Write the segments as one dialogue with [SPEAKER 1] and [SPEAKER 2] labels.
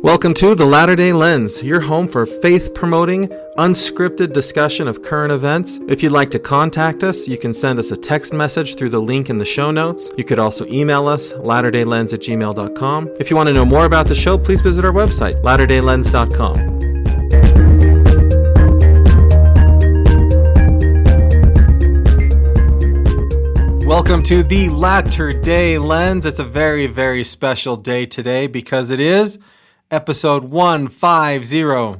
[SPEAKER 1] Welcome to The Latter-day Lens, your home for faith-promoting, unscripted discussion of current events. If you'd like to contact us, you can send us a text message through the link in the show notes. You could also email us, latterdaylens@gmail.com. If you want to know more about the show, please visit our website, latterdaylens.com. Welcome to The Latter-day Lens. It's a very, very special day today because it is episode 150.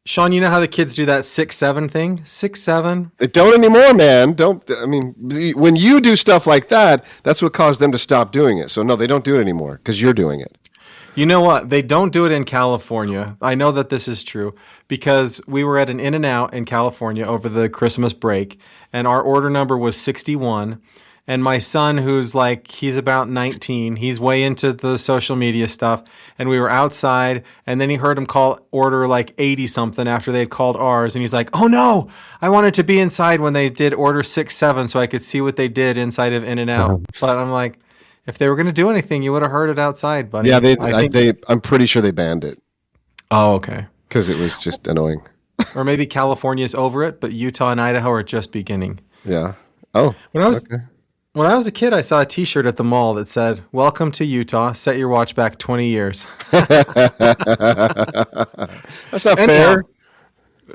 [SPEAKER 1] Shawn, you know how the kids do that 6-7 thing? 6-7?
[SPEAKER 2] They don't anymore, man. When you do stuff like that, that's what caused them to stop doing it. So no, they don't do it anymore because you're doing it.
[SPEAKER 1] You know what? They don't do it in California. I know that this is true because we were at an In-N-Out in California over the Christmas break, and our order number was 61. And my son, he's about 19, he's way into the social media stuff, and we were outside, and then he heard him call order 80-something after they had called ours, and he's like, oh no, I wanted to be inside when they did order 6-7 so I could see what they did inside of In-N-Out. But I'm like, if they were going to do anything, you would have heard it outside, buddy.
[SPEAKER 2] Yeah, I'm pretty sure they banned it.
[SPEAKER 1] Oh, okay.
[SPEAKER 2] Because it was just annoying.
[SPEAKER 1] Or maybe California's over it, but Utah and Idaho are just beginning.
[SPEAKER 2] Yeah. Oh,
[SPEAKER 1] When I was a kid, I saw a T-shirt at the mall that said, "Welcome to Utah. Set your watch back 20 years."
[SPEAKER 2] That's not fair.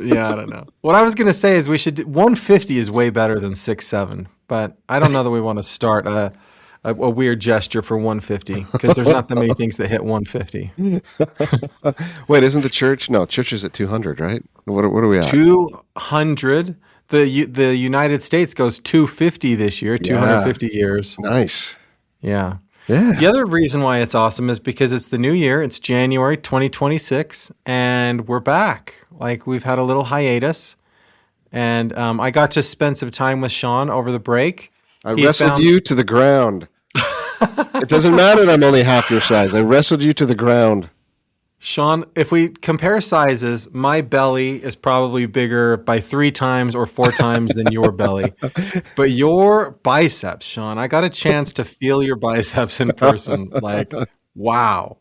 [SPEAKER 1] Yeah, I don't know. What I was going to say is 150 is way better than 6-7, but I don't know that we want to start a weird gesture for 150 because there's not that many things that hit 150.
[SPEAKER 2] Wait, isn't the church? No, church is at 200, right? What are we at?
[SPEAKER 1] 200. The United States goes 250 this year, 250 years.
[SPEAKER 2] Nice.
[SPEAKER 1] Yeah.
[SPEAKER 2] Yeah.
[SPEAKER 1] The other reason why it's awesome is because it's the new year. It's January 2026, and we're back. We've had a little hiatus, and I got to spend some time with Shawn over the break.
[SPEAKER 2] I wrestled you to the ground. It doesn't matter that I'm only half your size. I wrestled you to the ground.
[SPEAKER 1] Shawn, if we compare sizes, my belly is probably bigger by 3 times or 4 times than your belly. But your biceps, Shawn, I got a chance to feel your biceps in person. Wow.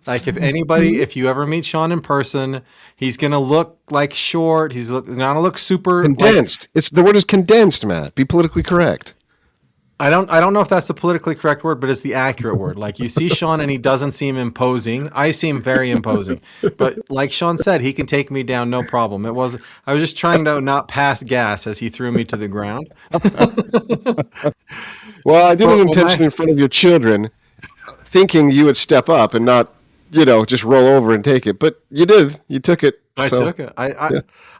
[SPEAKER 1] If you ever meet Shawn in person, he's going to look short. He's going to look super
[SPEAKER 2] condensed. The word is condensed, Matt. Be politically correct.
[SPEAKER 1] I don't know if that's the politically correct word, but it's the accurate word. You see Shawn and he doesn't seem imposing. I seem very imposing. But like Shawn said, he can take me down, no problem. I was just trying to not pass gas as he threw me to the ground.
[SPEAKER 2] Well, I did it intentionally in front of your children, thinking you would step up and not, just roll over and take it. But you did. You took it.
[SPEAKER 1] I took it.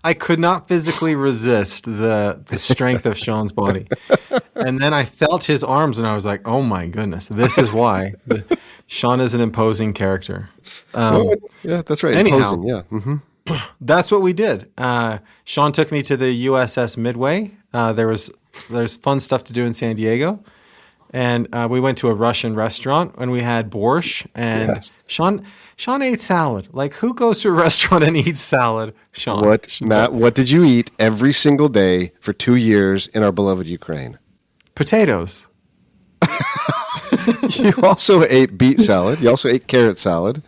[SPEAKER 1] I could not physically resist the strength of Shawn's body. And then I felt his arms and I was like, oh my goodness, this is why Shawn is an imposing character.
[SPEAKER 2] Yeah, that's right.
[SPEAKER 1] Anyhow,
[SPEAKER 2] imposing, yeah. Mm-hmm.
[SPEAKER 1] That's what we did. Shawn took me to the USS Midway. There's fun stuff to do in San Diego. And we went to a Russian restaurant and we had borscht. And yes. Shawn ate salad. Who goes to a restaurant and eats salad? Shawn.
[SPEAKER 2] Matt, what did you eat every single day for 2 years in our beloved Ukraine?
[SPEAKER 1] Potatoes.
[SPEAKER 2] You also ate beet salad. You also ate carrot salad.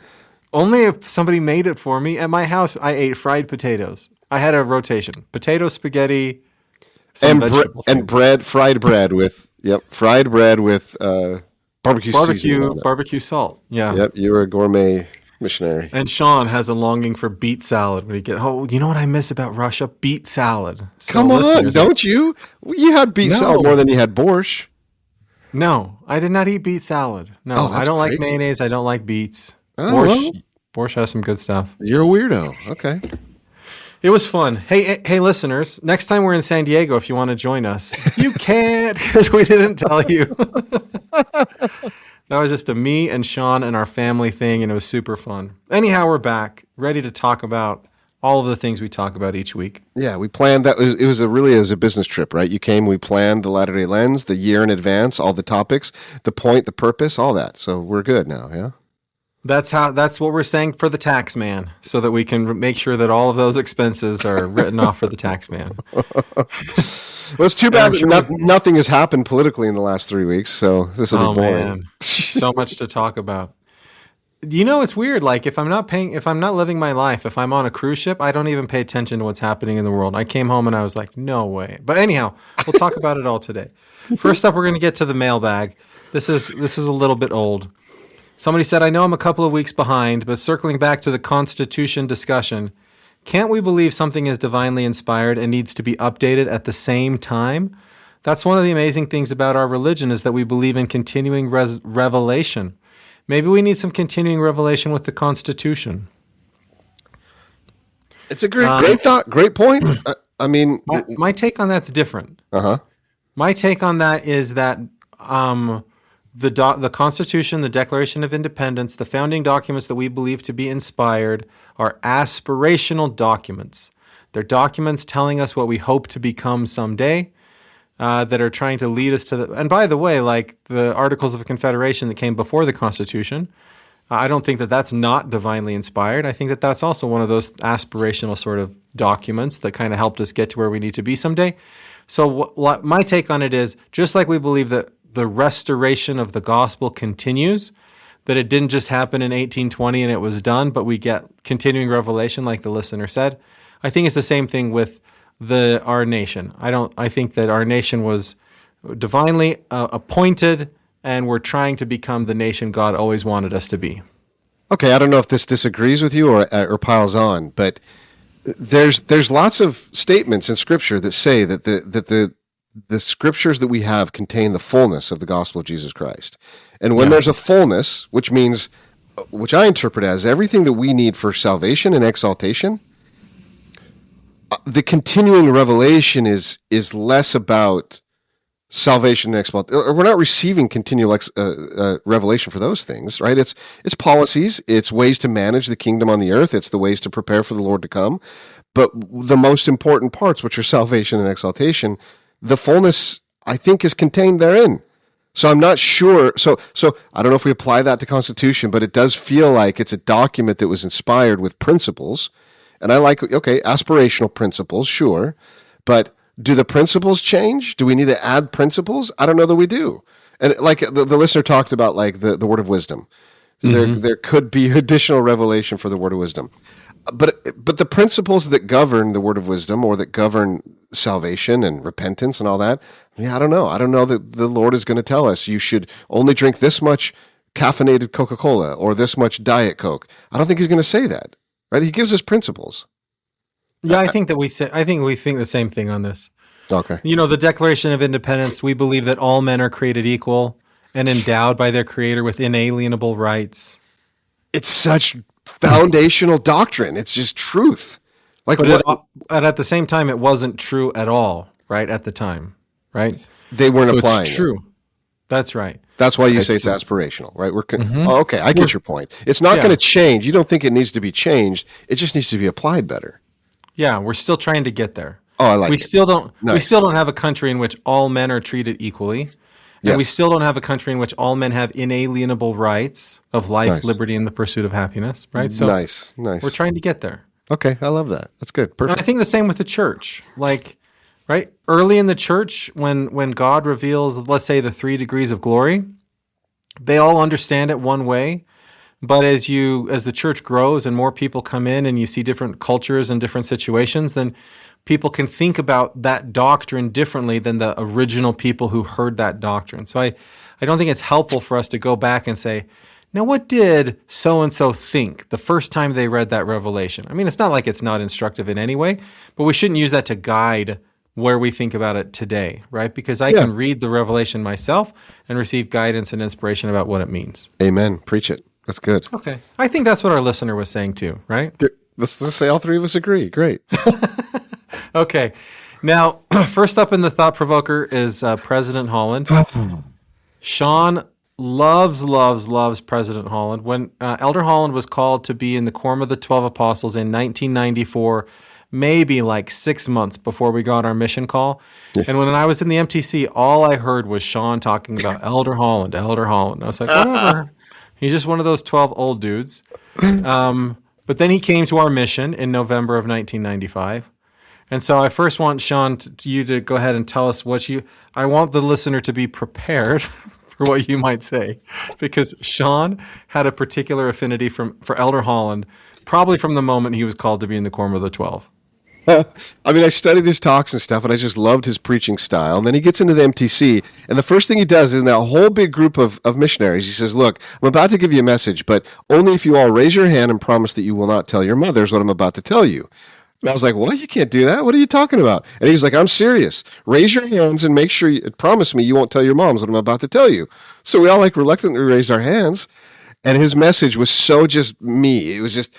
[SPEAKER 1] Only if somebody made it for me. At my house, I ate fried potatoes. I had a rotation. Potato, spaghetti,
[SPEAKER 2] fried bread with barbecue seasoning.
[SPEAKER 1] Barbecue salt. Yeah.
[SPEAKER 2] Yep, you were a gourmet missionary.
[SPEAKER 1] And Shawn has a longing for beet salad when you know what I miss about Russia? Beet salad. So
[SPEAKER 2] come on, don't you? You had beet salad more than you had borscht.
[SPEAKER 1] No, I did not eat beet salad. No, I don't like mayonnaise. I don't like beets. Borscht has some good stuff.
[SPEAKER 2] You're a weirdo. Okay.
[SPEAKER 1] It was fun. Hey, listeners, next time we're in San Diego, if you want to join us, you can't because we didn't tell you. That was just a me and Shawn and our family thing, and it was super fun. Anyhow, we're back, ready to talk about all of the things we talk about each week.
[SPEAKER 2] Yeah, we planned that. It was a business trip, right? You came, we planned the Latter-day Lens, the year in advance, all the topics, the point, the purpose, all that. So we're good now, yeah?
[SPEAKER 1] That's what we're saying for the tax man, so that we can make sure that all of those expenses are written off for the tax man.
[SPEAKER 2] Well, it's too bad that nothing has happened politically in the last 3 weeks, so this will be boring.
[SPEAKER 1] Man. So much to talk about. It's weird. Like if I'm not living my life, if I'm on a cruise ship, I don't even pay attention to what's happening in the world. I came home and I was like, no way. But anyhow, we'll talk about it all today. First up, we're going to get to the mailbag. This is a little bit old. Somebody said, I know I'm a couple of weeks behind, but circling back to the Constitution discussion, can't we believe something is divinely inspired and needs to be updated at the same time? That's one of the amazing things about our religion is that we believe in continuing revelation. Maybe we need some continuing revelation with the Constitution.
[SPEAKER 2] It's a great thought, great point. I mean,
[SPEAKER 1] my take on that's different. My take on that is that the Constitution, the Declaration of Independence, the founding documents that we believe to be inspired are aspirational documents. They're documents telling us what we hope to become someday. That are trying to lead us to and by the way, like the Articles of Confederation that came before the Constitution, I don't think that that's not divinely inspired. I think that that's also one of those aspirational sort of documents that kind of helped us get to where we need to be someday. So my take on it is, just like we believe that the restoration of the gospel continues, that it didn't just happen in 1820 and it was done, but we get continuing revelation like the listener said. I think it's the same thing with our nation. I think that our nation was divinely appointed, and we're trying to become the nation God always wanted us to be.
[SPEAKER 2] Okay, I don't know if this disagrees with you or piles on, but there's lots of statements in Scripture that say that the Scriptures that we have contain the fullness of the gospel of Jesus Christ. And when there's a fullness, which means, which I interpret as everything that we need for salvation and exaltation, the continuing revelation is less about salvation and exaltation. We're not receiving continual revelation for those things, right? It's policies, it's ways to manage the kingdom on the earth, it's the ways to prepare for the Lord to come. But the most important parts, which are salvation and exaltation, the fullness, I think, is contained therein. So I'm not sure. So I don't know if we apply that to Constitution, but it does feel like it's a document that was inspired with principles. And I like, okay, aspirational principles, sure. But do the principles change? Do we need to add principles? I don't know that we do. And like the listener talked about, like the word of wisdom. There could be additional revelation for the word of wisdom. But the principles that govern the word of wisdom, or that govern salvation and repentance and all that, I don't know. I don't know that the Lord is going to tell us you should only drink this much caffeinated Coca-Cola or this much Diet Coke. I don't think he's going to say that. Right? He gives us principles.
[SPEAKER 1] Yeah, I think we think the same thing on this.
[SPEAKER 2] Okay.
[SPEAKER 1] The Declaration of Independence, we believe that all men are created equal and endowed by their Creator with inalienable rights.
[SPEAKER 2] It's such foundational doctrine. It's just truth.
[SPEAKER 1] But at the same time, it wasn't true at all, right? At the time, right?
[SPEAKER 2] They weren't applying.
[SPEAKER 1] It's true. That's right.
[SPEAKER 2] That's why you say it's aspirational, right? Okay, I get your point. It's not going to change. You don't think it needs to be changed. It just needs to be applied better.
[SPEAKER 1] Yeah, we're still trying to get there.
[SPEAKER 2] Oh, I like it.
[SPEAKER 1] We still don't have a country in which all men are treated equally. And we still don't have a country in which all men have inalienable rights of life, liberty, and the pursuit of happiness, right? So
[SPEAKER 2] nice.
[SPEAKER 1] We're trying to get there.
[SPEAKER 2] Okay, I love that. That's good. Perfect.
[SPEAKER 1] And I think the same with the church. Like, right? Early in the church, when God reveals, let's say, the 3 degrees of glory, they all understand it one way. But as the church grows and more people come in and you see different cultures and different situations, then people can think about that doctrine differently than the original people who heard that doctrine. So I don't think it's helpful for us to go back and say, now what did so-and-so think the first time they read that revelation? I mean, it's not like it's not instructive in any way, but we shouldn't use that to guide where we think about it today, right? Because I can read the revelation myself and receive guidance and inspiration about what it means.
[SPEAKER 2] Amen. Preach it. That's good.
[SPEAKER 1] Okay. I think that's what our listener was saying too, right?
[SPEAKER 2] Let's say all three of us agree. Great.
[SPEAKER 1] Okay. Now, first up in the Thought Provoker is President Holland. Sean loves President Holland. When Elder Holland was called to be in the Quorum of the 12 Apostles in 1994, maybe like 6 months before we got our mission call. Yeah. And when I was in the MTC, all I heard was Sean talking about Elder Holland. I was like, whatever. He's just one of those 12 old dudes. But then he came to our mission in November of 1995. And so I first want, Sean, you to go ahead and tell us I want the listener to be prepared for what you might say, because Shawn had a particular affinity for Elder Holland, probably from the moment he was called to be in the Quorum of the 12.
[SPEAKER 2] I mean, I studied his talks and stuff, and I just loved his preaching style. And then he gets into the MTC, and the first thing he does is in that whole big group of missionaries, he says, look, I'm about to give you a message, but only if you all raise your hand and promise that you will not tell your mothers what I'm about to tell you. And I was like, what? You can't do that? What are you talking about? And he's like, I'm serious. Raise your hands and make sure promise me you won't tell your moms what I'm about to tell you. So we all reluctantly raised our hands, and his message was so just me. It was just...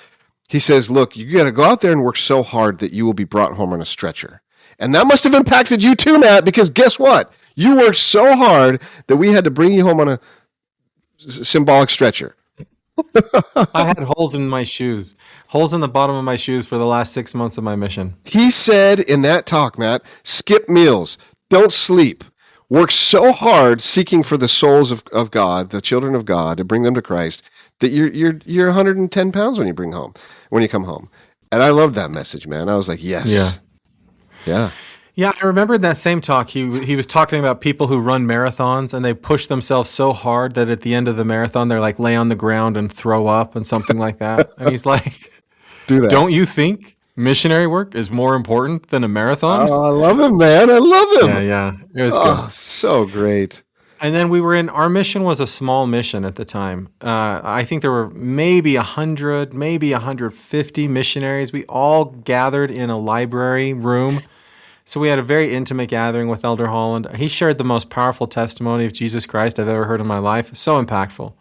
[SPEAKER 2] He says, look, you got to go out there and work so hard that you will be brought home on a stretcher. And that must have impacted you too, Matt, because guess what? You worked so hard that we had to bring you home on a symbolic stretcher.
[SPEAKER 1] I had holes in my shoes, holes in the bottom of my shoes for the last 6 months of my mission.
[SPEAKER 2] He said in that talk, Matt, skip meals, don't sleep, work so hard seeking for the souls of God, the children of God, to bring them to Christ, that you're 110 pounds when you come home. And I loved that message, man. I was like, yes. Yeah.
[SPEAKER 1] I remember that same talk. He was talking about people who run marathons and they push themselves so hard that at the end of the marathon, they're like lay on the ground and throw up and something like that. And he's like,
[SPEAKER 2] do that.
[SPEAKER 1] Don't you think missionary work is more important than a marathon?
[SPEAKER 2] Oh, I love him, man. I love him.
[SPEAKER 1] Yeah. It was
[SPEAKER 2] good. So great.
[SPEAKER 1] And then our mission was a small mission at the time. I think there were maybe 100, maybe 150 missionaries. We all gathered in a library room. So we had a very intimate gathering with Elder Holland. He shared the most powerful testimony of Jesus Christ I've ever heard in my life. So impactful.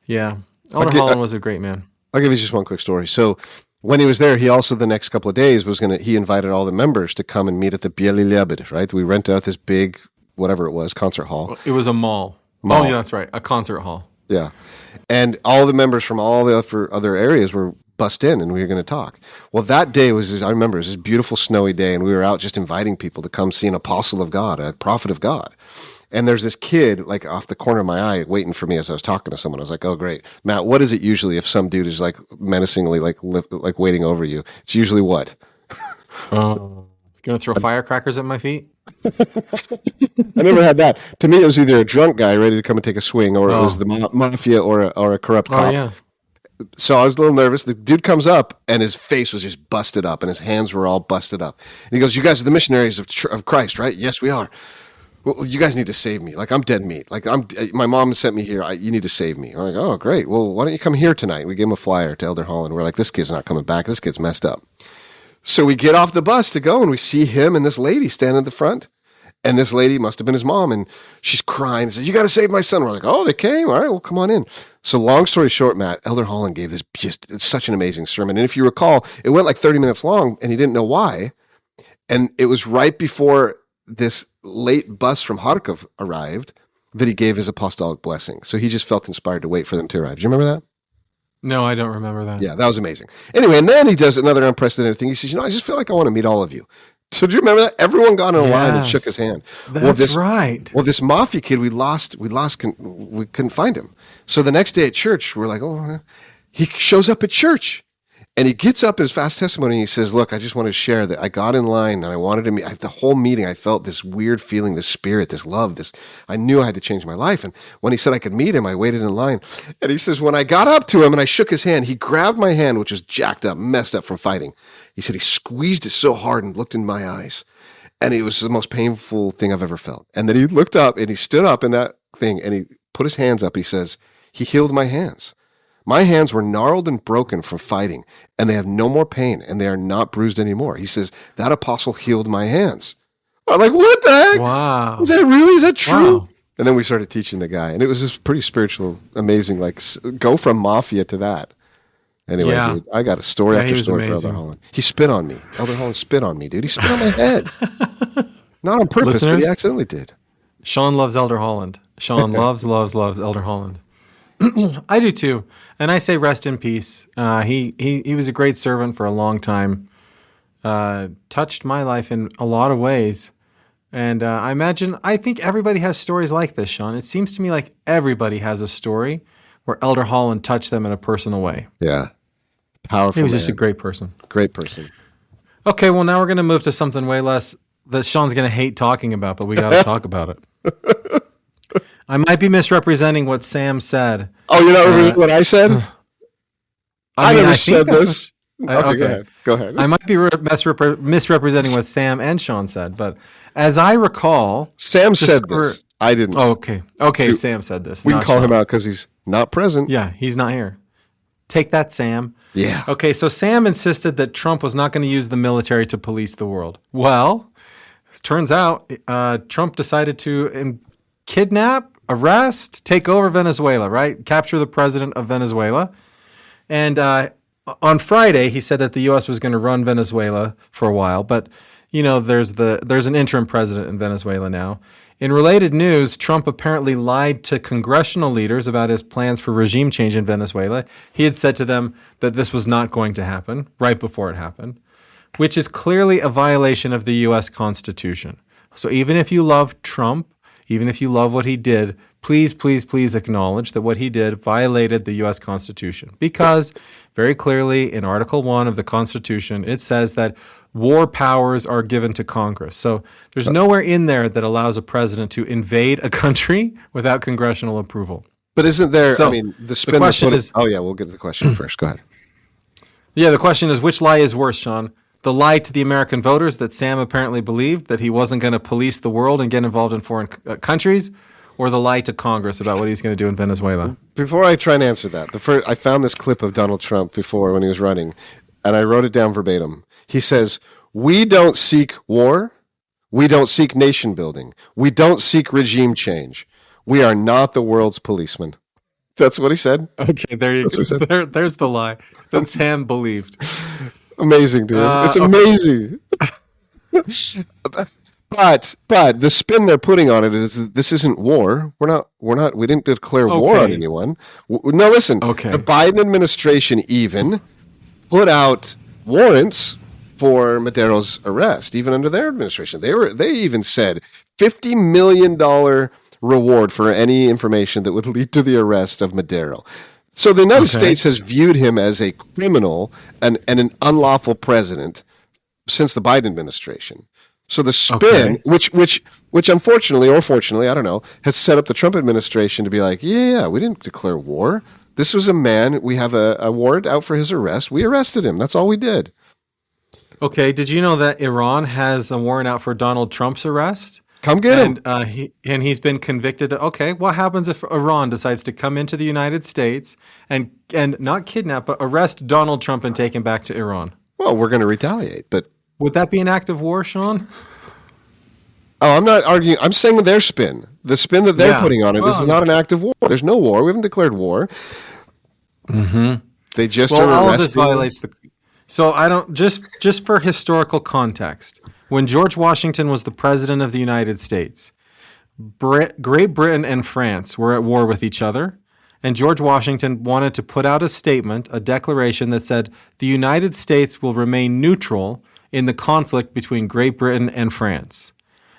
[SPEAKER 1] Yeah. Elder Holland was a great man.
[SPEAKER 2] I'll give you just one quick story. So when he was there, he also the next couple of days he invited all the members to come and meet at the Bieli Lebed, right? We rented out this big, whatever it was, concert hall.
[SPEAKER 1] It was a mall. Oh, yeah, that's right. A concert hall.
[SPEAKER 2] Yeah. And all the members from all the other areas were bussed in, and we were going to talk. Well, that day I remember, it was this beautiful snowy day, and we were out just inviting people to come see an apostle of God, a prophet of God. And there's this kid, like off the corner of my eye, waiting for me as I was talking to someone. I was like, oh, great. Matt, what is it usually if some dude is like menacingly like waiting over you? It's usually what?
[SPEAKER 1] Going to throw firecrackers at my feet?
[SPEAKER 2] I never had that. To me, it was either a drunk guy ready to come and take a swing, or it was the mafia or a corrupt cop.
[SPEAKER 1] Oh, yeah.
[SPEAKER 2] So I was a little nervous. The dude comes up, and his face was just busted up, and his hands were all busted up. And he goes, you guys are the missionaries of Christ, right? Yes, we are. Well, you guys need to save me. Like, I'm dead meat. Like, my mom sent me here. You need to save me. I'm like, oh, great. Well, why don't you come here tonight? We gave him a flyer to Elder Holland. We're like, this kid's not coming back. This kid's messed up. So we get off the bus to go, and we see him and this lady standing at the front. And this lady must have been his mom, and she's crying and says, you got to save my son. We're like, oh, they came? All right, well, come on in. So long story short, Matt, Elder Holland gave it's such an amazing sermon. And if you recall, it went like 30 minutes long, and he didn't know why. And it was right before this late bus from Kharkov arrived that he gave his apostolic blessing. So he just felt inspired to wait for them to arrive. Do you remember that?
[SPEAKER 1] No, I don't remember that.
[SPEAKER 2] Yeah, that was amazing. Anyway, and then he does another unprecedented thing. He says, I just feel like I want to meet all of you. So do you remember that? Everyone got in a line and shook his hand.
[SPEAKER 1] That's right.
[SPEAKER 2] Well, this mafia kid, we couldn't find him. So the next day at church, we're like, he shows up at church. And he gets up in his fast testimony and he says, look, I just want to share that I got in line and I wanted to meet. The whole meeting, I felt this weird feeling, this spirit, this love, I knew I had to change my life. And when he said I could meet him, I waited in line. And he says, when I got up to him and I shook his hand, he grabbed my hand, which was jacked up, messed up from fighting. He said he squeezed it so hard and looked in my eyes. And it was the most painful thing I've ever felt. And then he looked up and he stood up in that thing and he put his hands up. He says, he healed my hands. My hands were gnarled and broken from fighting, and they have no more pain, and they are not bruised anymore. He says, that apostle healed my hands. I'm like, what the heck?
[SPEAKER 1] Wow.
[SPEAKER 2] Is that true?
[SPEAKER 1] Wow.
[SPEAKER 2] And then we started teaching the guy, and it was just pretty spiritual, amazing, like go from mafia to that. Anyway, dude, I got a story after story for Elder Holland. He spit on me. Elder Holland spit on me, dude. He spit on my head. Not on purpose, but he accidentally did.
[SPEAKER 1] Shawn loves Elder Holland. Shawn loves Elder Holland. I do too. And I say rest in peace. He was a great servant for a long time. Touched my life in a lot of ways. And I think everybody has stories like this, Shawn. It seems to me like everybody has a story where Elder Holland touched them in a personal way.
[SPEAKER 2] Yeah. Powerful.
[SPEAKER 1] He was just a great person.
[SPEAKER 2] Great person.
[SPEAKER 1] Okay, well, now we're going to move to something way less that Shawn's going to hate talking about, but we got to talk about it. I might be misrepresenting what Sam said.
[SPEAKER 2] Oh, you're not repeating what I said? I
[SPEAKER 1] mean,
[SPEAKER 2] never
[SPEAKER 1] I think
[SPEAKER 2] said
[SPEAKER 1] that's
[SPEAKER 2] this. Okay, go ahead.
[SPEAKER 1] I might be misrepresenting what Sam and Sean said, but as I recall,
[SPEAKER 2] Sam said this. I didn't.
[SPEAKER 1] Oh, okay. Okay,
[SPEAKER 2] So
[SPEAKER 1] Sam said this.
[SPEAKER 2] we can
[SPEAKER 1] not
[SPEAKER 2] call
[SPEAKER 1] Sean.
[SPEAKER 2] him out because he's not present.
[SPEAKER 1] Yeah, he's not here. Take that, Sam.
[SPEAKER 2] Yeah.
[SPEAKER 1] Okay, so Sam insisted that Trump was not going to use the military to police the world. Well, it turns out Trump decided to kidnap, arrest, take over Venezuela, right? Capture the president of Venezuela. And on Friday, he said that the U.S. was going to run Venezuela for a while, but there's an interim president in Venezuela now. In related news, Trump apparently lied to congressional leaders about his plans for regime change in Venezuela. He had said to them that this was not going to happen right before it happened, which is clearly a violation of the U.S. Constitution. So even if you love Trump, even if you love what he did, please, please, please acknowledge that what he did violated the U.S. Constitution. Because very clearly in Article 1 of the Constitution, it says that war powers are given to Congress. So there's nowhere in there that allows a president to invade a country without congressional approval.
[SPEAKER 2] But isn't there,
[SPEAKER 1] So,
[SPEAKER 2] the spin...
[SPEAKER 1] the question is...
[SPEAKER 2] Oh, yeah, we'll get to the question first. Go ahead.
[SPEAKER 1] Yeah, the question is, which lie is worse, Sean? The lie to the American voters that Sam apparently believed, that he wasn't going to police the world and get involved in foreign countries, or the lie to Congress about what he's going to do in Venezuela?
[SPEAKER 2] Before I try and answer that, I found this clip of Donald Trump before when he was running, and I wrote it down verbatim. He says, "We don't seek war. We don't seek nation building. We don't seek regime change. We are not the world's policemen." That's what he said.
[SPEAKER 1] Okay, there you go. There's the lie that Sam believed.
[SPEAKER 2] Amazing, dude. It's amazing. But the spin they're putting on it is this isn't war. We didn't declare war on anyone. No, listen.
[SPEAKER 1] Okay.
[SPEAKER 2] The Biden administration even put out warrants for Maduro's arrest, even under their administration. They even said $50 million reward for any information that would lead to the arrest of Maduro. So the United States has viewed him as a criminal and an unlawful president since the Biden administration. So the spin, which unfortunately or fortunately, I don't know, has set up the Trump administration to be like, yeah, we didn't declare war. This was a man. We have a warrant out for his arrest. We arrested him. That's all we did.
[SPEAKER 1] Okay. Did you know that Iran has a warrant out for Donald Trump's arrest?
[SPEAKER 2] Come get him.
[SPEAKER 1] He's been convicted. Okay, what happens if Iran decides to come into the United States and not kidnap, but arrest Donald Trump and take him back to Iran?
[SPEAKER 2] Well, we're going to retaliate, but...
[SPEAKER 1] Would that be an act of war, Sean?
[SPEAKER 2] Oh, I'm not arguing. I'm saying their spin. The spin that they're putting on it, this is not an act of war. There's no war. We haven't declared war.
[SPEAKER 1] Mm-hmm.
[SPEAKER 2] They just
[SPEAKER 1] are
[SPEAKER 2] arresting.
[SPEAKER 1] All of this violates the... So I don't... Just for historical context... When George Washington was the president of the United States, Great Britain and France were at war with each other, and George Washington wanted to put out a statement, a declaration that said the United States will remain neutral in the conflict between Great Britain and France.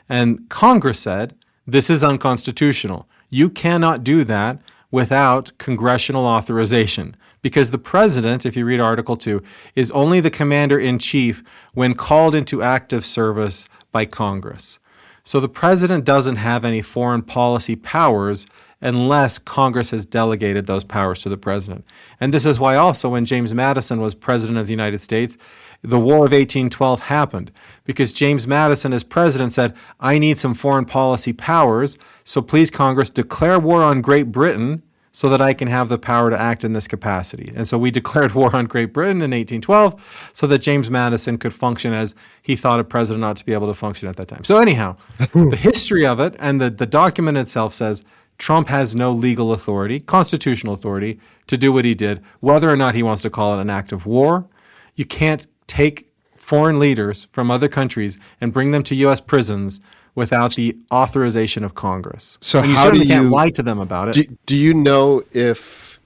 [SPEAKER 1] And Congress said, this is unconstitutional. You cannot do that without congressional authorization. Because the president, if you read Article 2, is only the commander-in-chief when called into active service by Congress. So the president doesn't have any foreign policy powers unless Congress has delegated those powers to the president. And this is why also when James Madison was president of the United States, the War of 1812 happened. Because James Madison as president said, I need some foreign policy powers, so please Congress declare war on Great Britain so that I can have the power to act in this capacity. And so we declared war on Great Britain in 1812 so that James Madison could function as he thought a president ought to be able to function at that time. So anyhow, the history of it and the document itself says Trump has no legal authority, constitutional authority, to do what he did, whether or not he wants to call it an act of war. You can't take foreign leaders from other countries and bring them to U.S. prisons without the authorization of Congress.
[SPEAKER 2] So
[SPEAKER 1] and you
[SPEAKER 2] how
[SPEAKER 1] certainly
[SPEAKER 2] do you
[SPEAKER 1] can't lie to them about it.
[SPEAKER 2] Do you know if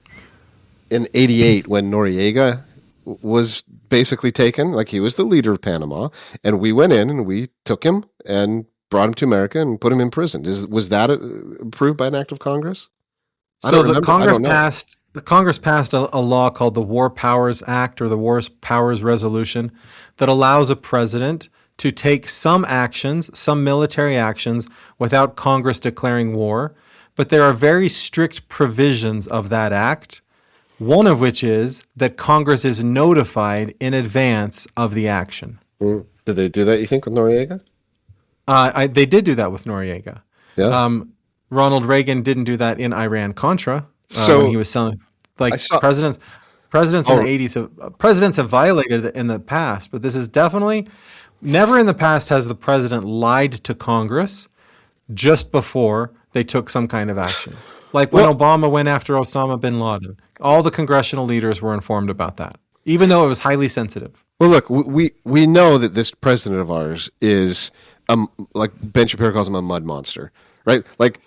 [SPEAKER 2] in '88 when Noriega was basically taken, like he was the leader of Panama, and we went in and we took him and brought him to America and put him in prison? Was that approved by an act of Congress?
[SPEAKER 1] So the Congress passed a law called the War Powers Act or the War Powers Resolution that allows a president to take some actions, some military actions, without Congress declaring war. but there are very strict provisions of that act, one of which is that Congress is notified in advance of the action.
[SPEAKER 2] Did they do that, you think, with Noriega?
[SPEAKER 1] They did do that with Noriega.
[SPEAKER 2] Yeah.
[SPEAKER 1] Ronald Reagan didn't do that in Iran-Contra when he was selling. Presidents in the 80s, presidents have violated it in the past, but this is definitely never in the past has the president lied to Congress just before they took some kind of action. Like when Obama went after Osama bin Laden, all the congressional leaders were informed about that, even though it was highly sensitive.
[SPEAKER 2] Well, look, we know that this president of ours is, like Ben Shapiro calls him, a mud monster, right? Like,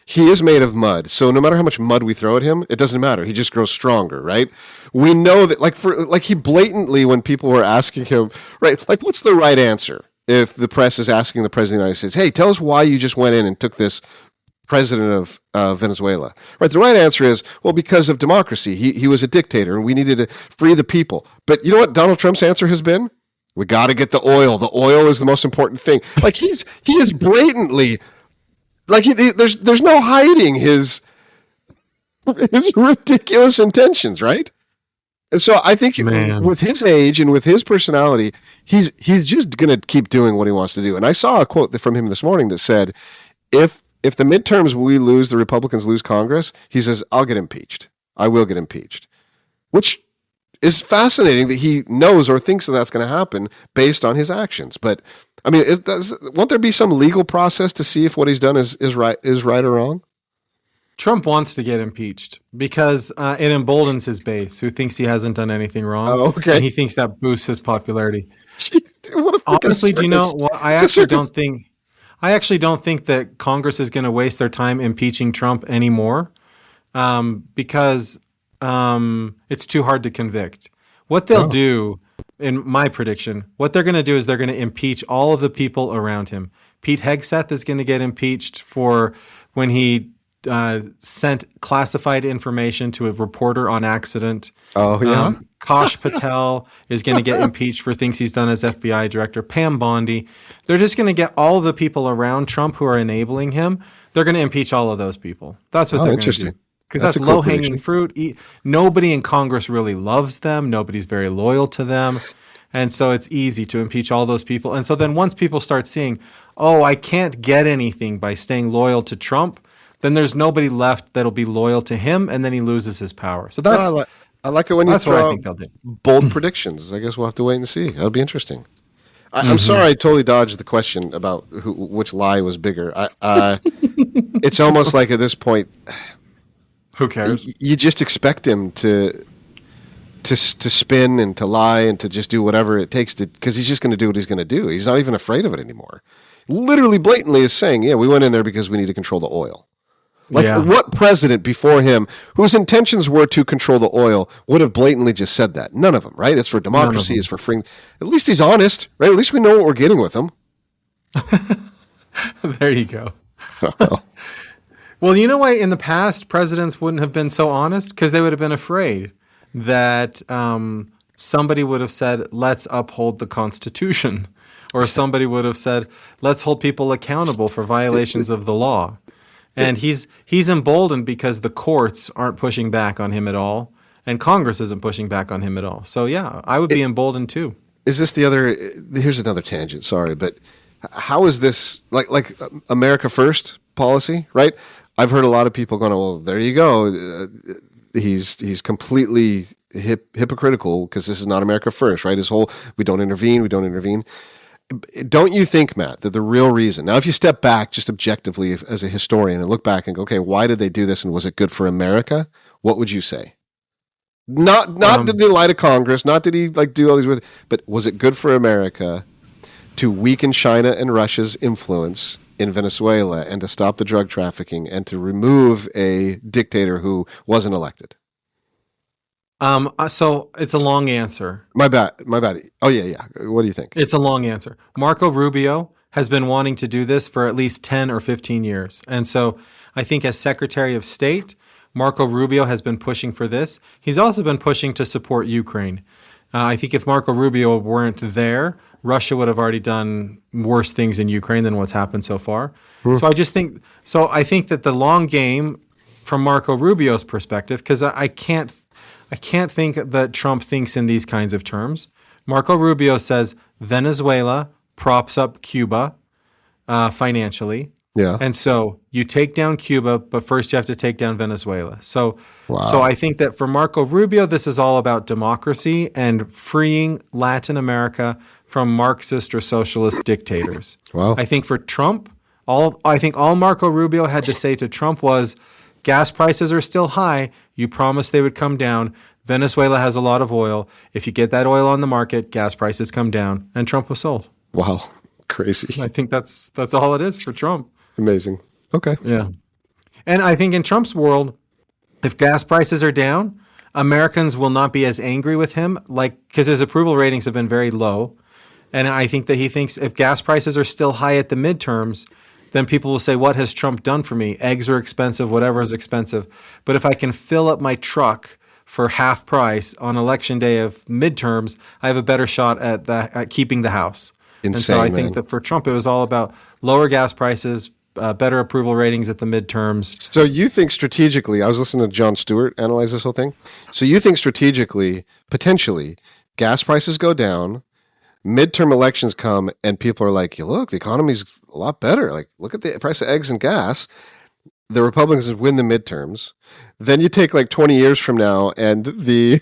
[SPEAKER 2] he is made of mud, so no matter how much mud we throw at him, it doesn't matter. He just grows stronger, right? We know that, he blatantly, when people were asking him, right, like, what's the right answer if the press is asking the president of the United States, hey, tell us why you just went in and took this president of Venezuela, right? The right answer is, well, because of democracy. He was a dictator, and we needed to free the people. But you know what Donald Trump's answer has been? We got to get the oil. The oil is the most important thing. Like, he is blatantly. Like, there's no hiding his ridiculous intentions, right? And so I think with his age and with his personality, he's just going to keep doing what he wants to do. And I saw a quote from him this morning that said, if the midterms we lose, the Republicans lose Congress, he says, I'll get impeached. I will get impeached, which is fascinating that he knows or thinks that that's going to happen based on his actions. But I mean, won't there be some legal process to see if what he's done is right or wrong?
[SPEAKER 1] Trump wants to get impeached because it emboldens his base, who thinks he hasn't done anything wrong.
[SPEAKER 2] Oh, okay.
[SPEAKER 1] And he thinks that boosts his popularity.
[SPEAKER 2] What a
[SPEAKER 1] Honestly, do you know what? I actually don't think that Congress is going to waste their time impeaching Trump anymore, because it's too hard to convict. What they'll do, in my prediction, what they're going to do is they're going to impeach all of the people around him. Pete Hegseth is going to get impeached for when he sent classified information to a reporter on accident.
[SPEAKER 2] Oh, yeah.
[SPEAKER 1] Kash Patel is going to get impeached for things he's done as FBI director. Pam Bondi. They're just going to get all of the people around Trump who are enabling him. They're going to impeach all of those people. That's what they're going to do. Because that's low-hanging fruit. Nobody in Congress really loves them. Nobody's very loyal to them. And so it's easy to impeach all those people. And so then once people start seeing, oh, I can't get anything by staying loyal to Trump, then there's nobody left that'll be loyal to him, and then he loses his power. So that's
[SPEAKER 2] I like it when you throw out
[SPEAKER 1] do.
[SPEAKER 2] Bold predictions. I guess we'll have to wait and see. That'll be interesting. I'm sorry I totally dodged the question about which lie was bigger. It's almost like at this point,
[SPEAKER 1] who cares?
[SPEAKER 2] You just expect him to spin and to lie and to just do whatever it takes because he's just going to do what he's going to do. He's not even afraid of it anymore. Literally, blatantly is saying, yeah, we went in there because we need to control the oil. What president before him whose intentions were to control the oil would have blatantly just said that? None of them, right? It's for democracy. It's for freedom. At least he's honest, right? At least we know what we're getting with him.
[SPEAKER 1] There you go. Well, you know why in the past presidents wouldn't have been so honest? Because they would have been afraid that somebody would have said, let's uphold the Constitution. Or somebody would have said, let's hold people accountable for violations of the law. And he's emboldened because the courts aren't pushing back on him at all, and Congress isn't pushing back on him at all. So yeah, I would be emboldened too.
[SPEAKER 2] Is this the other? Here's another tangent. Sorry, but how is this like America First policy? Right? I've heard a lot of people going, "Well, there you go. He's completely hypocritical because this is not America First, right? His whole we don't intervene. Don't you think, Matt, that the real reason, now if you step back just objectively as a historian and look back and go, okay, why did they do this and was it good for America? What would you say? Not did they lie to Congress, not did he do all these, but was it good for America to weaken China and Russia's influence in Venezuela and to stop the drug trafficking and to remove a dictator who wasn't elected?
[SPEAKER 1] So it's a long answer.
[SPEAKER 2] My bad. Oh, yeah. What do you think?
[SPEAKER 1] It's a long answer. Marco Rubio has been wanting to do this for at least 10 or 15 years. And so I think as Secretary of State, Marco Rubio has been pushing for this. He's also been pushing to support Ukraine. I think if Marco Rubio weren't there, Russia would have already done worse things in Ukraine than what's happened so far. So I think that the long game from Marco Rubio's perspective, because I can't think that Trump thinks in these kinds of terms. Marco Rubio says Venezuela props up Cuba financially.
[SPEAKER 2] Yeah.
[SPEAKER 1] And so you take down Cuba, but first you have to take down Venezuela. So I think that for Marco Rubio, this is all about democracy and freeing Latin America from Marxist or socialist dictators.
[SPEAKER 2] Wow.
[SPEAKER 1] I think for Trump, all Marco Rubio had to say to Trump was, gas prices are still high. You promised they would come down. Venezuela has a lot of oil. If you get that oil on the market, gas prices come down. And Trump was sold.
[SPEAKER 2] Wow. Crazy.
[SPEAKER 1] I think that's all it is for Trump.
[SPEAKER 2] Amazing. Okay.
[SPEAKER 1] Yeah. And I think in Trump's world, if gas prices are down, Americans will not be as angry with him, because his approval ratings have been very low. And I think that he thinks if gas prices are still high at the midterms, then people will say, what has Trump done for me? Eggs are expensive, whatever is expensive. But if I can fill up my truck for half price on election day of midterms, I have a better shot at keeping the House.
[SPEAKER 2] Insane,
[SPEAKER 1] and so I think that for Trump, it was all about lower gas prices, better approval ratings at the midterms.
[SPEAKER 2] So you think strategically, I was listening to Jon Stewart analyze this whole thing. So you think strategically, potentially, gas prices go down, midterm elections come, and people are like, look, the economy's a lot better. Like, look at the price of eggs and gas. The Republicans win the midterms. Then you take 20 years from now, and the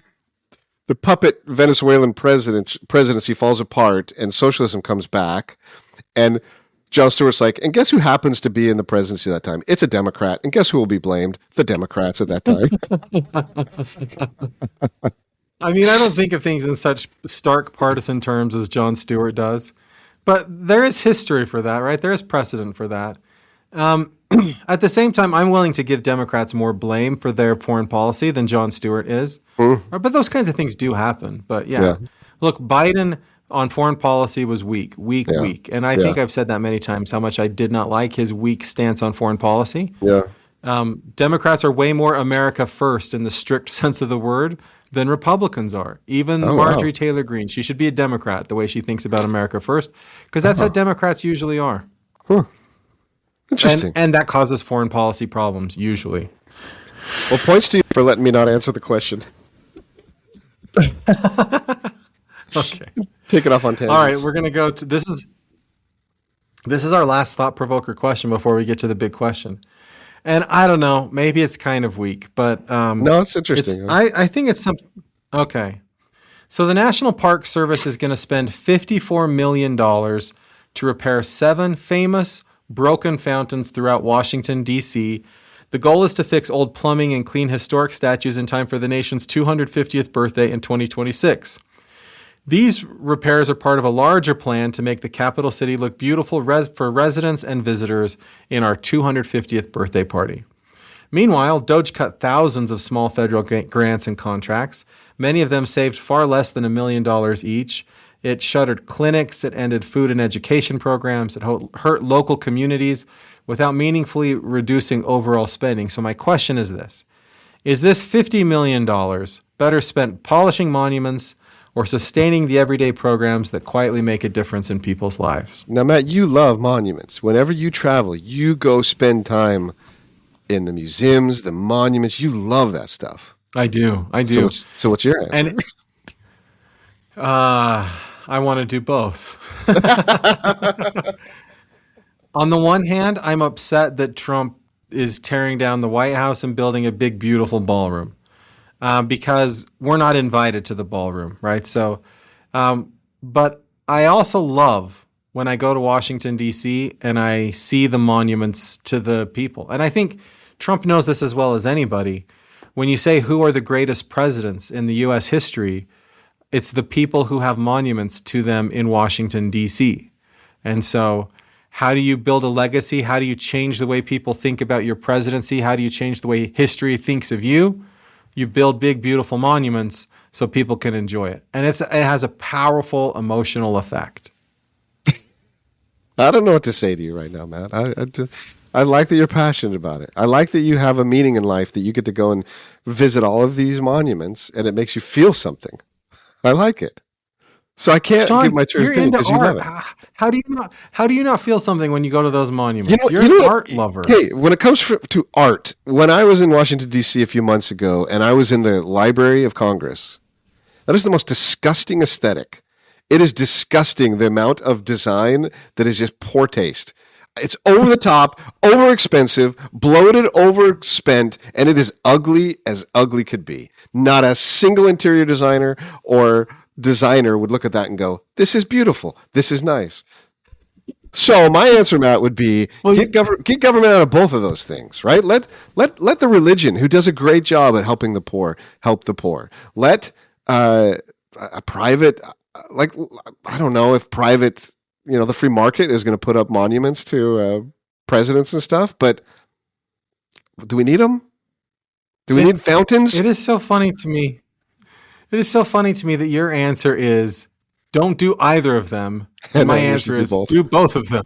[SPEAKER 2] puppet Venezuelan presidency falls apart, and socialism comes back, and Jon Stewart's like, and guess who happens to be in the presidency at that time? It's a Democrat. And guess who will be blamed? The Democrats at that time.
[SPEAKER 1] I mean, I don't think of things in such stark partisan terms as Jon Stewart does. But there is history for that, right? There is precedent for that. At the same time, I'm willing to give Democrats more blame for their foreign policy than Jon Stewart is. But those kinds of things do happen. But yeah. Look, Biden on foreign policy was weak. And I think I've said that many times, how much I did not like his weak stance on foreign policy.
[SPEAKER 2] Yeah.
[SPEAKER 1] Democrats are way more America first in the strict sense of the word than Republicans are. Even Marjorie Taylor Greene, she should be a Democrat the way she thinks about America first, because that's how Democrats usually are.
[SPEAKER 2] Interesting.
[SPEAKER 1] And that causes foreign policy problems, usually.
[SPEAKER 2] Well, points to you for letting me not answer the question.
[SPEAKER 1] Okay.
[SPEAKER 2] Take it off on tangents.
[SPEAKER 1] All right, we're going to go to this is our last thought provoker question before we get to the big question. And I don't know, maybe it's kind of weak, but
[SPEAKER 2] no, it's interesting.
[SPEAKER 1] I think it's something. Okay. So the National Park Service is going to spend $54 million to repair 7 famous broken fountains throughout Washington, D.C. The goal is to fix old plumbing and clean historic statues in time for the nation's 250th birthday in 2026. These repairs are part of a larger plan to make the capital city look beautiful for residents and visitors in our 250th birthday party. Meanwhile, DOGE cut thousands of small federal grants and contracts. Many of them saved far less than $1 million each. It shuttered clinics, it ended food and education programs, it hurt local communities without meaningfully reducing overall spending. So my question is this. Is this $50 million better spent polishing monuments or sustaining the everyday programs that quietly make a difference in people's lives?
[SPEAKER 2] Now, Matt, you love monuments. Whenever you travel, you go spend time in the museums, the monuments. You love that stuff.
[SPEAKER 1] I do.
[SPEAKER 2] So what's your answer?
[SPEAKER 1] And I want to do both. On the one hand, I'm upset that Trump is tearing down the White House and building a big, beautiful ballroom. Because we're not invited to the ballroom, right? So, but I also love when I go to Washington, D.C., and I see the monuments to the people. And I think Trump knows this as well as anybody. When you say who are the greatest presidents in the U.S. history, it's the people who have monuments to them in Washington, D.C. And so how do you build a legacy? How do you change the way people think about your presidency? How do you change the way history thinks of you? You build big, beautiful monuments so people can enjoy it. And it has a powerful emotional effect.
[SPEAKER 2] I don't know what to say to you right now, Matt. I like that you're passionate about it. I like that you have a meaning in life, that you get to go and visit all of these monuments and it makes you feel something. I like it. So I can't
[SPEAKER 1] Sean,
[SPEAKER 2] give my true
[SPEAKER 1] you're
[SPEAKER 2] opinion
[SPEAKER 1] into
[SPEAKER 2] because you love
[SPEAKER 1] art.
[SPEAKER 2] it.
[SPEAKER 1] How do you not feel something when you go to those monuments? You're
[SPEAKER 2] You know
[SPEAKER 1] an
[SPEAKER 2] what?
[SPEAKER 1] art lover.
[SPEAKER 2] Okay, when it comes to art, when I was in Washington, D.C. a few months ago, and I was in the Library of Congress, that is the most disgusting aesthetic. It is disgusting, the amount of design that is just poor taste. It's over the top, over expensive, bloated, overspent, and it is ugly as ugly could be. Not a single interior designer or designer would look at that and go, "This is beautiful. This is nice." So my answer, Matt, would be get government out of both of those things, right? Let the religion, who does a great job at helping the poor, help the poor. Let a private, like, I don't know if private, the free market is going to put up monuments to presidents and stuff, but do we need them? Do we need fountains?
[SPEAKER 1] It is so funny to me. It is so funny to me that your answer is don't do either of them. And my answer is do both of them.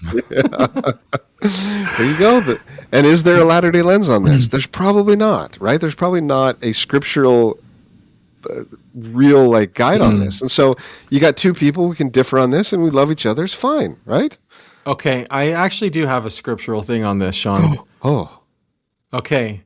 [SPEAKER 2] There you go. And is there a Latter-day lens on this? There's probably not, right? There's probably not a scriptural real guide on this. And so you got two people who can differ on this and we love each other. It's fine, right?
[SPEAKER 1] Okay, I actually do have a scriptural thing on this, Sean.
[SPEAKER 2] Oh.
[SPEAKER 1] Okay.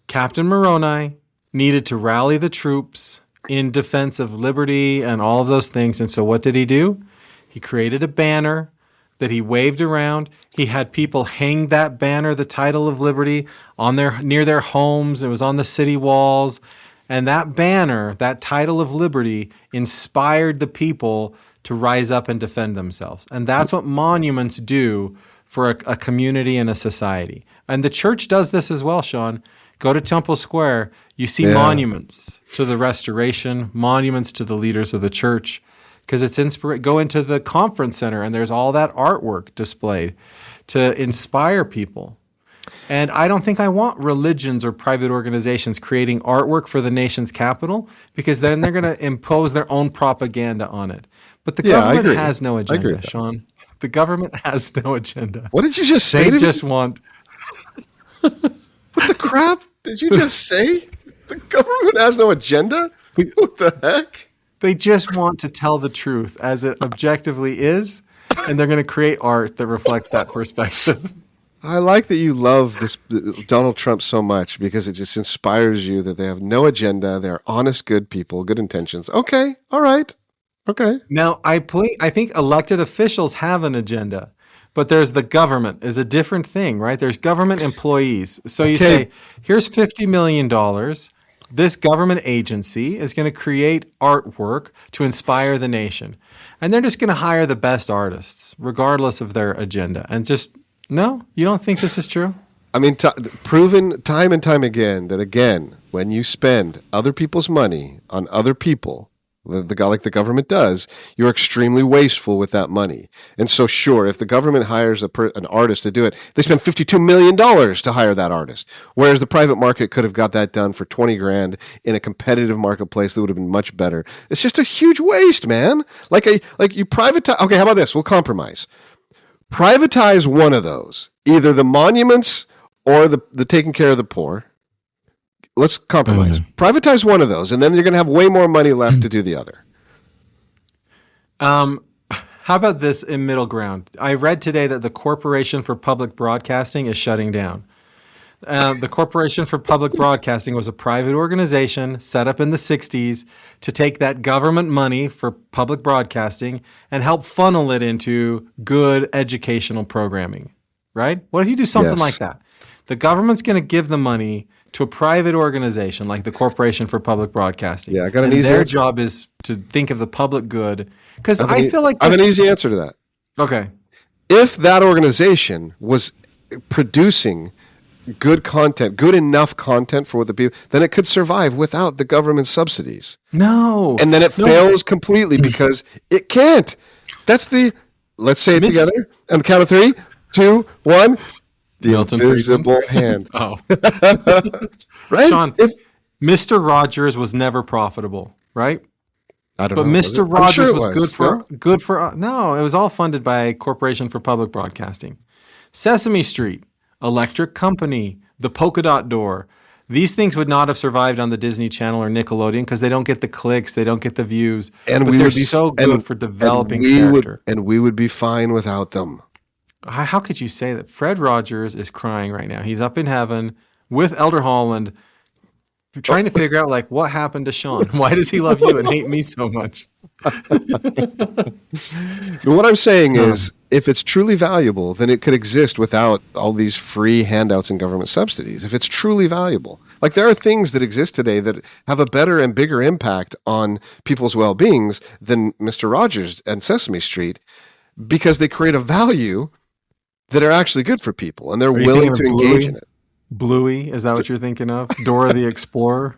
[SPEAKER 1] Captain Moroni needed to rally the troops in defense of liberty and all of those things. And so what did he do? He created a banner that he waved around. He had people hang that banner, the title of liberty, near their homes. It was on the city walls. And that banner, that title of liberty, inspired the people to rise up and defend themselves. And that's what monuments do for a community and a society. And the church does this as well, Sean. Go to Temple Square, you see monuments to the Restoration, monuments to the leaders of the church, because it's go into the conference center and there's all that artwork displayed to inspire people. And I don't think I want religions or private organizations creating artwork for the nation's capital, because then they're going to impose their own propaganda on it. But the government has no agenda, Sean. The government has no agenda.
[SPEAKER 2] What did you just say?
[SPEAKER 1] They just want...
[SPEAKER 2] What the crap did you just say? The government has no agenda? What the heck?
[SPEAKER 1] They just want to tell the truth as it objectively is, and they're going to create art that reflects that perspective.
[SPEAKER 2] I like that you love this Donald Trump so much because it just inspires you that they have no agenda. They're honest, good people, good intentions. Okay, all right, okay.
[SPEAKER 1] Now, I think elected officials have an agenda. But there's the government is a different thing, right? There's government employees. So you say, here's $50 million. This government agency is going to create artwork to inspire the nation. And they're just going to hire the best artists, regardless of their agenda. And just, no, you don't think this is true?
[SPEAKER 2] I mean, proven time and time again that, again, when you spend other people's money on other people, like the government does, you're extremely wasteful with that money. And so, sure, if the government hires an artist to do it, they spend $52 million to hire that artist. Whereas the private market could have got that done for $20,000 in a competitive marketplace that would have been much better. It's just a huge waste, man. Like you privatize. Okay, how about this? We'll compromise. Privatize one of those, either the monuments or the taking care of the poor. Let's compromise. Privatize one of those, and then you're going to have way more money left to do the other.
[SPEAKER 1] How about this in middle ground? I read today that the Corporation for Public Broadcasting is shutting down. The Corporation for Public Broadcasting was a private organization set up in the 60s to take that government money for public broadcasting and help funnel it into good educational programming, right? What if you do something like that? The government's going to give the money to a private organization like the Corporation for Public Broadcasting.
[SPEAKER 2] Yeah, I got an
[SPEAKER 1] and
[SPEAKER 2] easy
[SPEAKER 1] their
[SPEAKER 2] answer.
[SPEAKER 1] job is to think of the public good. Because I feel like...
[SPEAKER 2] I have an easy answer to that.
[SPEAKER 1] Okay.
[SPEAKER 2] If that organization was producing good content, good enough content for what the people, then it could survive without the government subsidies.
[SPEAKER 1] No.
[SPEAKER 2] And then it fails completely because it can't. That's let's say it together. On the count of 3, 2, 1... The
[SPEAKER 1] Milton
[SPEAKER 2] invisible
[SPEAKER 1] Friedman.
[SPEAKER 2] hand.
[SPEAKER 1] Oh.
[SPEAKER 2] Right?
[SPEAKER 1] Sean, Mr. Rogers was never profitable, right?
[SPEAKER 2] I don't know.
[SPEAKER 1] But Mr. Rogers was good for no, it was all funded by Corporation for Public Broadcasting. Sesame Street, Electric Company, the Polka Dot Door, These things would not have survived on the Disney Channel or Nickelodeon because they don't get the clicks, they don't get the views,
[SPEAKER 2] And
[SPEAKER 1] but
[SPEAKER 2] we
[SPEAKER 1] they're
[SPEAKER 2] would be
[SPEAKER 1] so good for developing
[SPEAKER 2] we
[SPEAKER 1] character.
[SPEAKER 2] we would be fine without them.
[SPEAKER 1] How could you say that? Fred Rogers is crying right now. He's up in heaven with Elder Holland, trying to figure out like what happened to Shawn. Why does he love you and hate me so much?
[SPEAKER 2] What I'm saying is, if it's truly valuable, then it could exist without all these free handouts and government subsidies. If it's truly valuable, like there are things that exist today that have a better and bigger impact on people's well-beings than Mr. Rogers and Sesame Street, because they create a value that are actually good for people, and they're willing to engage in it.
[SPEAKER 1] Bluey, is that what you're thinking of? Dora the Explorer?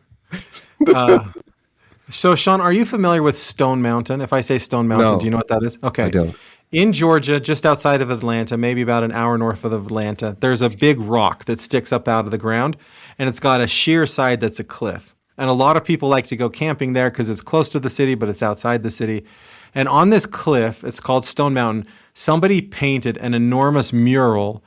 [SPEAKER 1] So, Shawn, are you familiar with Stone Mountain? If I say Stone Mountain,
[SPEAKER 2] No.
[SPEAKER 1] do you know what that is? Okay.
[SPEAKER 2] I don't.
[SPEAKER 1] In Georgia, just outside of Atlanta, maybe about an hour north of Atlanta, there's a big rock that sticks up out of the ground, and it's got a sheer side that's a cliff. And a lot of people like to go camping there because it's close to the city, but it's outside the city. And on this cliff, it's called Stone Mountain, somebody painted an enormous mural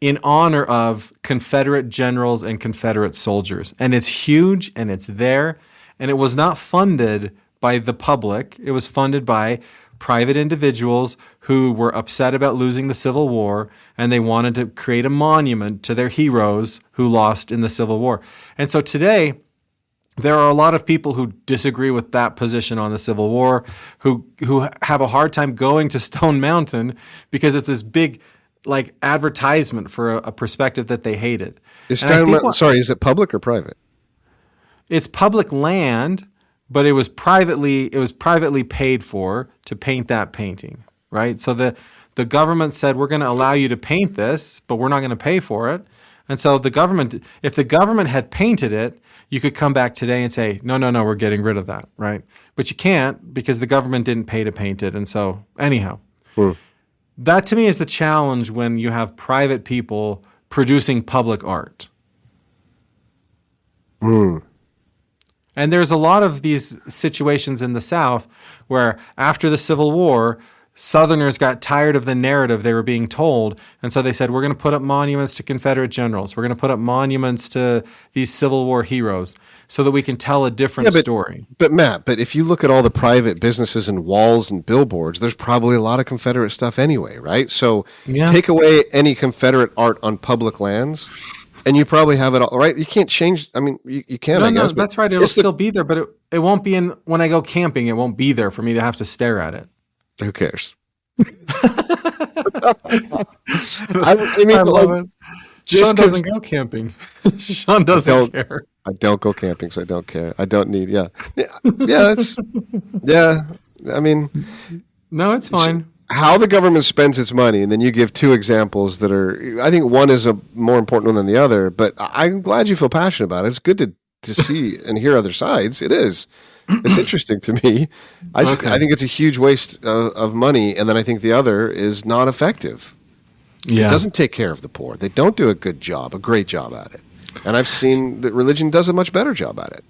[SPEAKER 1] in honor of Confederate generals and Confederate soldiers. And it's huge, and it's there. And it was not funded by the public. It was funded by private individuals who were upset about losing the Civil War, and they wanted to create a monument to their heroes who lost in the Civil War. And so today, there are a lot of people who disagree with that position on the Civil War, who have a hard time going to Stone Mountain because it's this big like advertisement for a perspective that they hated.
[SPEAKER 2] Is it public or private?
[SPEAKER 1] It's public land, but it was privately paid for to paint that painting, right? So the government said, we're going to allow you to paint this, but we're not going to pay for it. And so if the government had painted it, you could come back today and say, no, we're getting rid of that, right? But you can't because the government didn't pay to paint it. And so anyhow, that to me is the challenge when you have private people producing public art. And there's a lot of these situations in the South where after the Civil War, Southerners got tired of the narrative they were being told. And so they said, we're going to put up monuments to Confederate generals. We're going to put up monuments to these Civil War heroes so that we can tell a different story.
[SPEAKER 2] But Matt, if you look at all the private businesses and walls and billboards, there's probably a lot of Confederate stuff anyway, right? So take away any Confederate art on public lands, and you probably have it all, right? You can't change. I mean, you can, I guess.
[SPEAKER 1] No, that's right. It'll still be there, but it won't be in, when I go camping, it won't be there for me to have to stare at it.
[SPEAKER 2] Who cares?
[SPEAKER 1] I love it. Shawn doesn't go camping. Shawn doesn't care.
[SPEAKER 2] I don't go camping, so I don't care. I don't need, I mean.
[SPEAKER 1] No, it's fine.
[SPEAKER 2] How the government spends its money, and then you give two examples that are, I think one is a more important one than the other, but I'm glad you feel passionate about it. It's good to see and hear other sides. It is. It's interesting to me. I think it's a huge waste of money, and then I think the other is not effective. Yeah. It doesn't take care of the poor. They don't do a great job at it. And I've seen that religion does a much better job at it.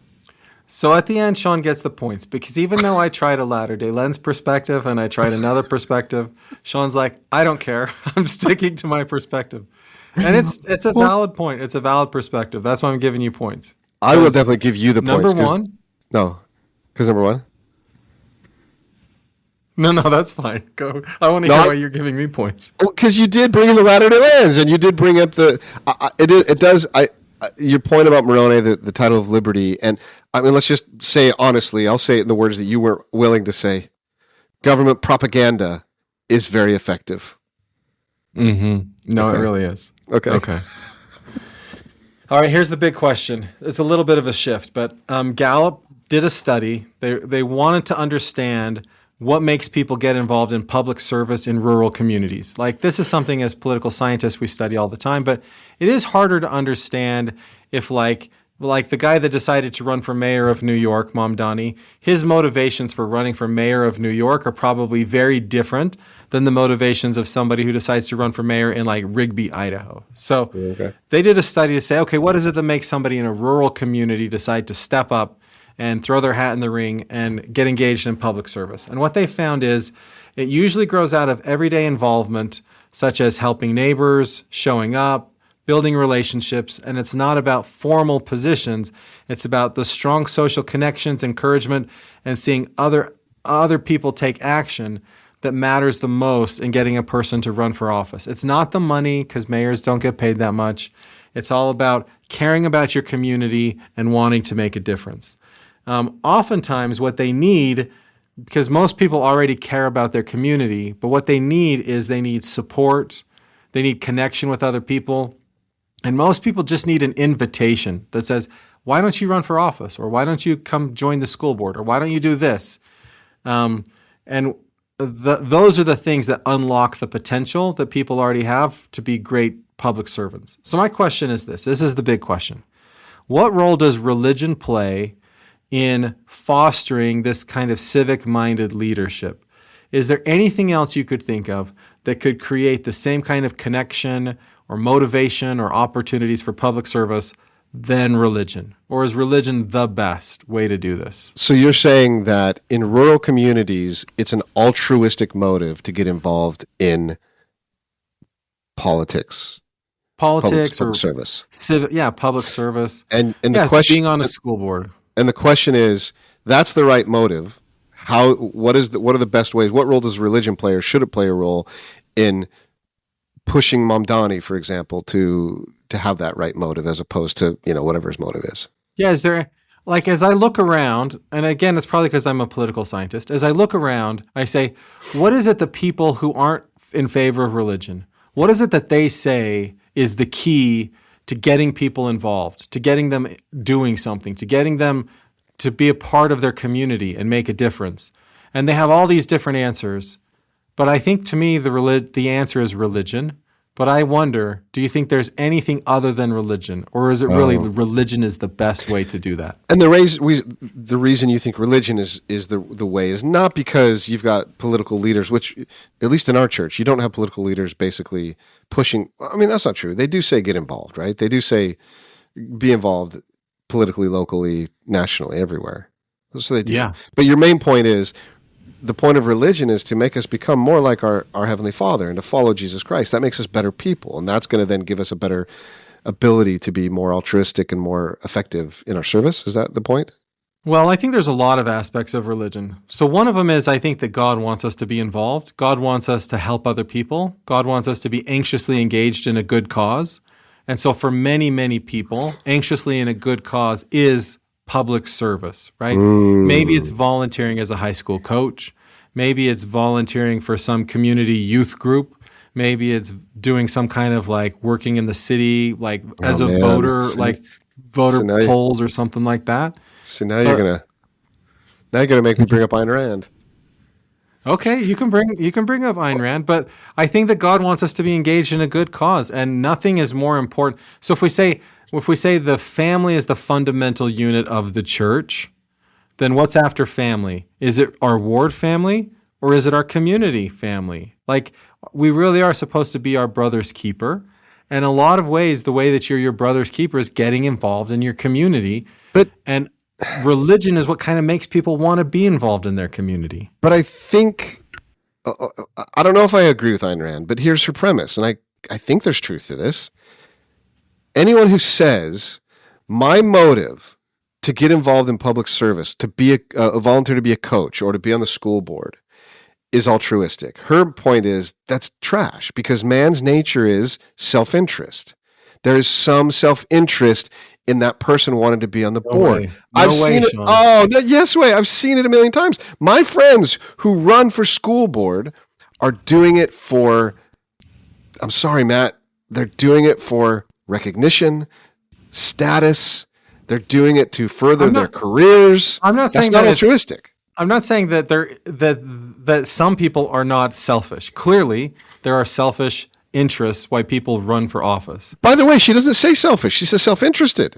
[SPEAKER 1] So at the end, Shawn gets the points, because even though I tried a Latter-day Lens perspective and I tried another perspective, Shawn's like, I don't care. I'm sticking to my perspective. And it's a valid point. It's a valid perspective. That's why I'm giving you points.
[SPEAKER 2] I will definitely give you the points.
[SPEAKER 1] Number one?
[SPEAKER 2] No. Because number one?
[SPEAKER 1] No, that's fine. Go. I want to hear why you're giving me points.
[SPEAKER 2] Well, because you did bring in the Latter-day Lens, and you did bring up your point about Moroni, the title of liberty, and I mean, let's just say honestly, I'll say it in the words that you were willing to say. Government propaganda is very effective.
[SPEAKER 1] Mm-hmm. No, okay. It really is.
[SPEAKER 2] Okay.
[SPEAKER 1] All right, here's the big question. It's a little bit of a shift, but Gallup did a study. They wanted to understand what makes people get involved in public service in rural communities. Like, this is something as political scientists we study all the time, but it is harder to understand if like the guy that decided to run for mayor of New York, Mamdani, his motivations for running for mayor of New York are probably very different than the motivations of somebody who decides to run for mayor in like Rigby, Idaho. So They did a study to say, okay, what is it that makes somebody in a rural community decide to step up and throw their hat in the ring and get engaged in public service? And what they found is it usually grows out of everyday involvement, such as helping neighbors, showing up, building relationships, and it's not about formal positions. It's about the strong social connections, encouragement, and seeing other people take action that matters the most in getting a person to run for office. It's not the money, because mayors don't get paid that much. It's all about caring about your community and wanting to make a difference. Oftentimes what they need, because most people already care about their community, but what they need support, they need connection with other people, and most people just need an invitation that says, why don't you run for office? Or why don't you come join the school board? Or why don't you do this? Those are the things that unlock the potential that people already have to be great public servants. So my question is this. This is the big question. What role does religion play in fostering this kind of civic-minded leadership? Is there anything else you could think of that could create the same kind of connection or motivation or opportunities for public service than religion? Or is religion the best way to do this?
[SPEAKER 2] So you're saying that in rural communities, it's an altruistic motive to get involved in politics
[SPEAKER 1] Public
[SPEAKER 2] or service.
[SPEAKER 1] Public service.
[SPEAKER 2] And the question,
[SPEAKER 1] being on a school board.
[SPEAKER 2] And the question is, that's the right motive. What are the best ways? What role does religion play, or should it play a role in pushing Mamdani, for example, to have that right motive as opposed to, whatever his motive is?
[SPEAKER 1] Yeah, is there, as I look around, and again, it's probably because I'm a political scientist, as I look around, I say, what is it the people who aren't in favor of religion, what is it that they say is the key to getting people involved, to getting them doing something, to getting them to be a part of their community and make a difference? And they have all these different answers, but I think to me the answer is religion. But I wonder, do you think there's anything other than religion, or is it really religion is the best way to do that?
[SPEAKER 2] And the reason you think religion is the way is not because you've got political leaders, which, at least in our church, you don't have political leaders basically pushing. I mean, that's not true. They do say get involved, right? They do say be involved politically, locally, nationally, everywhere. So they do.
[SPEAKER 1] Yeah.
[SPEAKER 2] But your main point is, the point of religion is to make us become more like our Heavenly Father and to follow Jesus Christ. That makes us better people, and that's going to then give us a better ability to be more altruistic and more effective in our service. Is that the point?
[SPEAKER 1] Well, I think there's a lot of aspects of religion. So one of them is I think that God wants us to be involved. God wants us to help other people. God wants us to be anxiously engaged in a good cause. And so for many, many people, anxiously in a good cause is public service, right? Maybe it's volunteering as a high school coach. Maybe it's volunteering for some community youth group. Maybe it's doing some kind of working in the city, as a voter, voter polls or something like that.
[SPEAKER 2] So now you're gonna make me bring up Ayn Rand.
[SPEAKER 1] Okay, you can bring up Ayn Rand, but I think that God wants us to be engaged in a good cause, and nothing is more important. So if we say the family is the fundamental unit of the church, then what's after family? Is it our ward family, or is it our community family? We really are supposed to be our brother's keeper. And in a lot of ways, the way that you're your brother's keeper is getting involved in your community. And religion is what kind of makes people want to be involved in their community.
[SPEAKER 2] But I think, I don't know if I agree with Ayn Rand, but here's her premise, and I think there's truth to this. Anyone who says, my motive to get involved in public service, to be a volunteer, to be a coach, or to be on the school board is altruistic. Her point is that's trash, because man's nature is self-interest. There is some self-interest in that person wanting to be on the board. I've seen it. Oh, yes, way. I've seen it a million times. My friends who run for school board are doing it for, I'm sorry, Matt, they're doing it for recognition, status. They're doing it to further their careers.
[SPEAKER 1] I'm not saying
[SPEAKER 2] that's not altruistic.
[SPEAKER 1] I'm not saying that that some people are not selfish. Clearly, there are selfish interests why people run for office.
[SPEAKER 2] By the way, she doesn't say selfish. She says self-interested.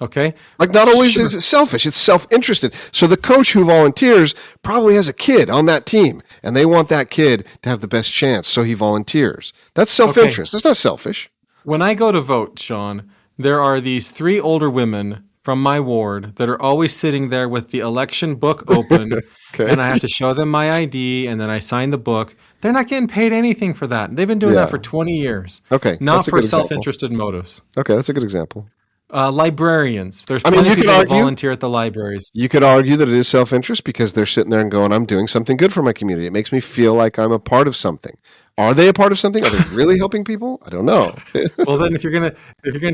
[SPEAKER 1] Okay.
[SPEAKER 2] Not always is it selfish. It's self-interested. So the coach who volunteers probably has a kid on that team, and they want that kid to have the best chance, so he volunteers. That's self-interest. That's not selfish.
[SPEAKER 1] When I go to vote, Shawn, there are these 3 older women from my ward that are always sitting there with the election book open, and I have to show them my ID, and then I sign the book. They're not getting paid anything for that. They've been doing that for 20 years.
[SPEAKER 2] Okay.
[SPEAKER 1] Not
[SPEAKER 2] that's a
[SPEAKER 1] for
[SPEAKER 2] good example.
[SPEAKER 1] self-interested motives.
[SPEAKER 2] Okay, that's a good example.
[SPEAKER 1] Librarians. There's
[SPEAKER 2] I mean,
[SPEAKER 1] plenty
[SPEAKER 2] you
[SPEAKER 1] of
[SPEAKER 2] could
[SPEAKER 1] people that
[SPEAKER 2] argue-
[SPEAKER 1] volunteer at the libraries.
[SPEAKER 2] You could argue that it is self-interest because they're sitting there and going, I'm doing something good for my community. It makes me feel like I'm a part of something. Are they a part of something? Are they really helping people? I don't know.
[SPEAKER 1] Well, then if you're gonna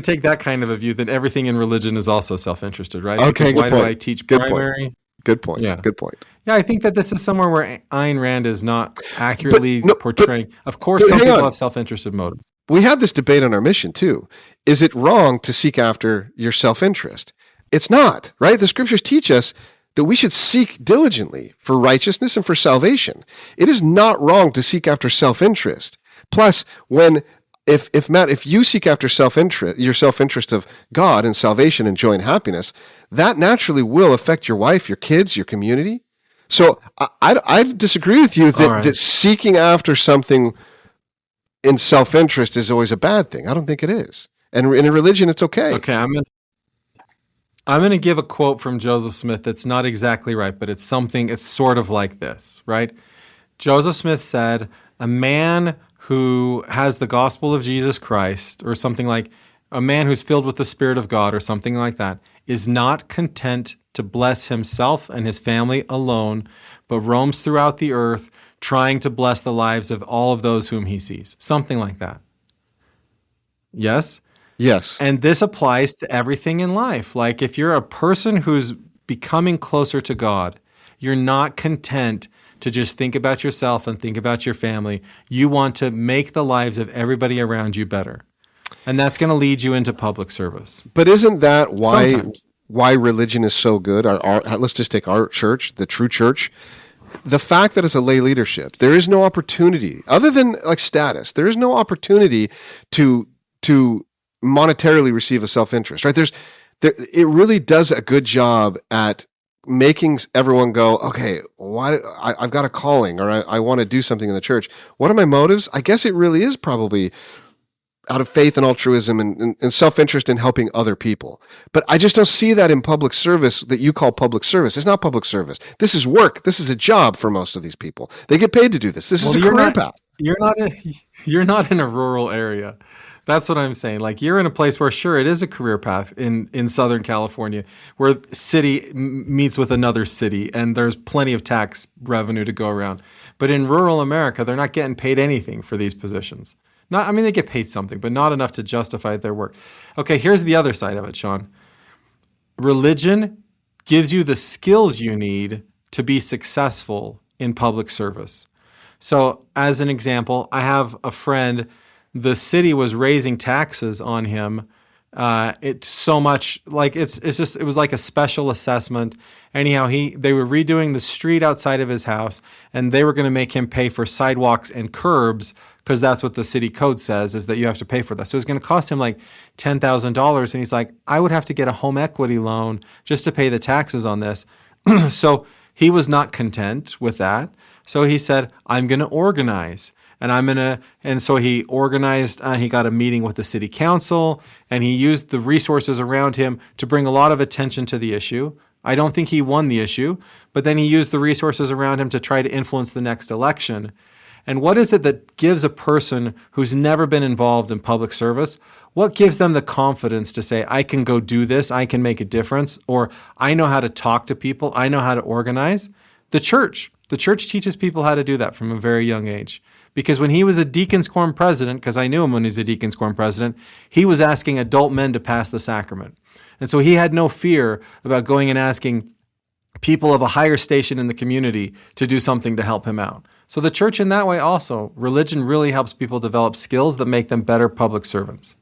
[SPEAKER 1] take that kind of a view, then everything in religion is also self-interested, right?
[SPEAKER 2] Okay,
[SPEAKER 1] Because
[SPEAKER 2] good
[SPEAKER 1] why
[SPEAKER 2] point.
[SPEAKER 1] do I teach
[SPEAKER 2] Good point.
[SPEAKER 1] primary?
[SPEAKER 2] Good point.
[SPEAKER 1] Yeah.
[SPEAKER 2] Good point.
[SPEAKER 1] Yeah, I think that this is somewhere where Ayn Rand is not accurately portraying. Of course,
[SPEAKER 2] but
[SPEAKER 1] some
[SPEAKER 2] hang
[SPEAKER 1] people
[SPEAKER 2] on.
[SPEAKER 1] have self-interested motives.
[SPEAKER 2] We had this debate on our mission too. Is it wrong to seek after your self-interest? It's not, right? The scriptures teach us that we should seek diligently for righteousness and for salvation. It is not wrong to seek after self-interest. Plus, if Matt, if you seek after self-interest, your self-interest of God and salvation and joy and happiness, that naturally will affect your wife, your kids, your community. So I disagree with you that, that seeking after something in self-interest is always a bad thing. I don't think it is. And in a religion, it's okay.
[SPEAKER 1] Okay, I'm going to give a quote from Joseph Smith that's not exactly right, but it's sort of like this, right? Joseph Smith said, a man who has the gospel of Jesus Christ, or something like a man who's filled with the Spirit of God, or something like that, is not content to bless himself and his family alone, but roams throughout the earth trying to bless the lives of all of those whom he sees. Something like that. Yes?
[SPEAKER 2] Yes.
[SPEAKER 1] And this applies to everything in life. Like if you're a person who's becoming closer to God, you're not content to just think about yourself and think about your family. You want to make the lives of everybody around you better. And that's going to lead you into public service.
[SPEAKER 2] But isn't that
[SPEAKER 1] Sometimes.
[SPEAKER 2] why religion is so good? Let's just take our church, the true church. The fact that it's a lay leadership, there is no opportunity, other than like status, there is no opportunity to monetarily receive a self-interest, right? It really does a good job at making everyone go, okay, I've got a calling, or I want to do something in the church. What are my motives? I guess it really is probably out of faith and altruism and self-interest in helping other people. But I just don't see that in public service that you call public service. It's not public service. This is work. This is a job for most of these people. They get paid to do this. This is a career path.
[SPEAKER 1] You're not in a rural area. That's what I'm saying. Like you're in a place where, sure, it is a career path in Southern California, where city meets with another city, and there's plenty of tax revenue to go around. But in rural America, they're not getting paid anything for these positions. They get paid something, but not enough to justify their work. Okay, here's the other side of it, Shawn. Religion gives you the skills you need to be successful in public service. So, as an example, I have a friend. The city was raising taxes on him. It's so much like it was like a special assessment. Anyhow, they were redoing the street outside of his house, and they were going to make him pay for sidewalks and curbs because that's what the city code says, is that you have to pay for that. So it's going to cost him like $10,000, and he's like, I would have to get a home equity loan just to pay the taxes on this. So he was not content with that. So he said, I'm going to organize. And so he organized, he got a meeting with the city council, and he used the resources around him to bring a lot of attention to the issue. I don't think he won the issue, but then he used the resources around him to try to influence the next election. And what is it that gives a person who's never been involved in public service, what gives them the confidence to say, I can go do this, I can make a difference, or I know how to talk to people, I know how to organize? The church. The church teaches people how to do that from a very young age. Because when he was a deacon's quorum president, because I knew him when he was a deacon's quorum president, he was asking adult men to pass the sacrament. And so he had no fear about going and asking people of a higher station in the community to do something to help him out. So the church in that way also, religion really helps people develop skills that make them better public servants.